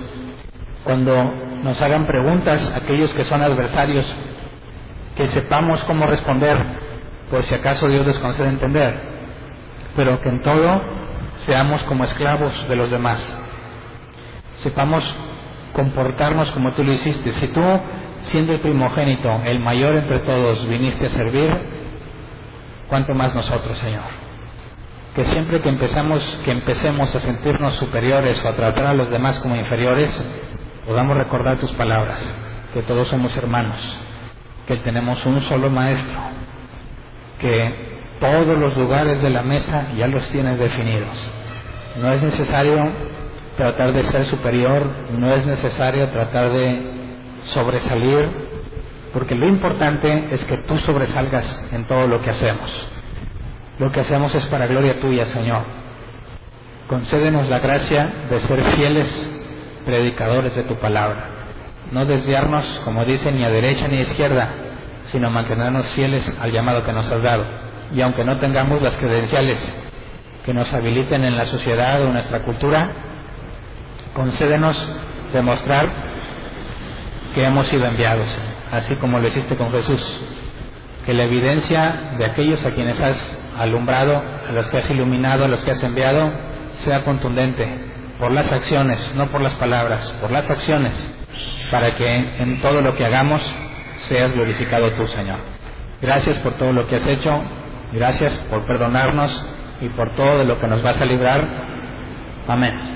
Speaker 1: Cuando nos hagan preguntas aquellos que son adversarios, que sepamos cómo responder, por si acaso Dios les concede entender, pero que en todo seamos como esclavos de los demás. Sepamos comportarnos como tú lo hiciste. Si tú, siendo el primogénito, el mayor entre todos, viniste a servir, cuánto más nosotros, Señor. Que siempre que empecemos a sentirnos superiores o a tratar a los demás como inferiores, podamos recordar tus palabras, que todos somos hermanos, que tenemos un solo maestro, que todos los lugares de la mesa ya los tienes definidos. No es necesario tratar de ser superior, no es necesario tratar de sobresalir, porque lo importante es que tú sobresalgas en todo lo que hacemos. Lo que hacemos es para gloria tuya, Señor. Concédenos la gracia de ser fieles predicadores de tu palabra, no desviarnos, como dicen, ni a derecha ni a izquierda, sino mantenernos fieles al llamado que nos has dado. Y aunque no tengamos las credenciales que nos habiliten en la sociedad o en nuestra cultura, concédenos demostrar que hemos sido enviados, así como lo hiciste con Jesús, que la evidencia de aquellos a quienes has alumbrado, a los que has iluminado, a los que has enviado, sea contundente por las acciones, no por las palabras, por las acciones, para que en todo lo que hagamos seas glorificado tú, Señor. Gracias por todo lo que has hecho, gracias por perdonarnos y por todo de lo que nos vas a librar. Amén.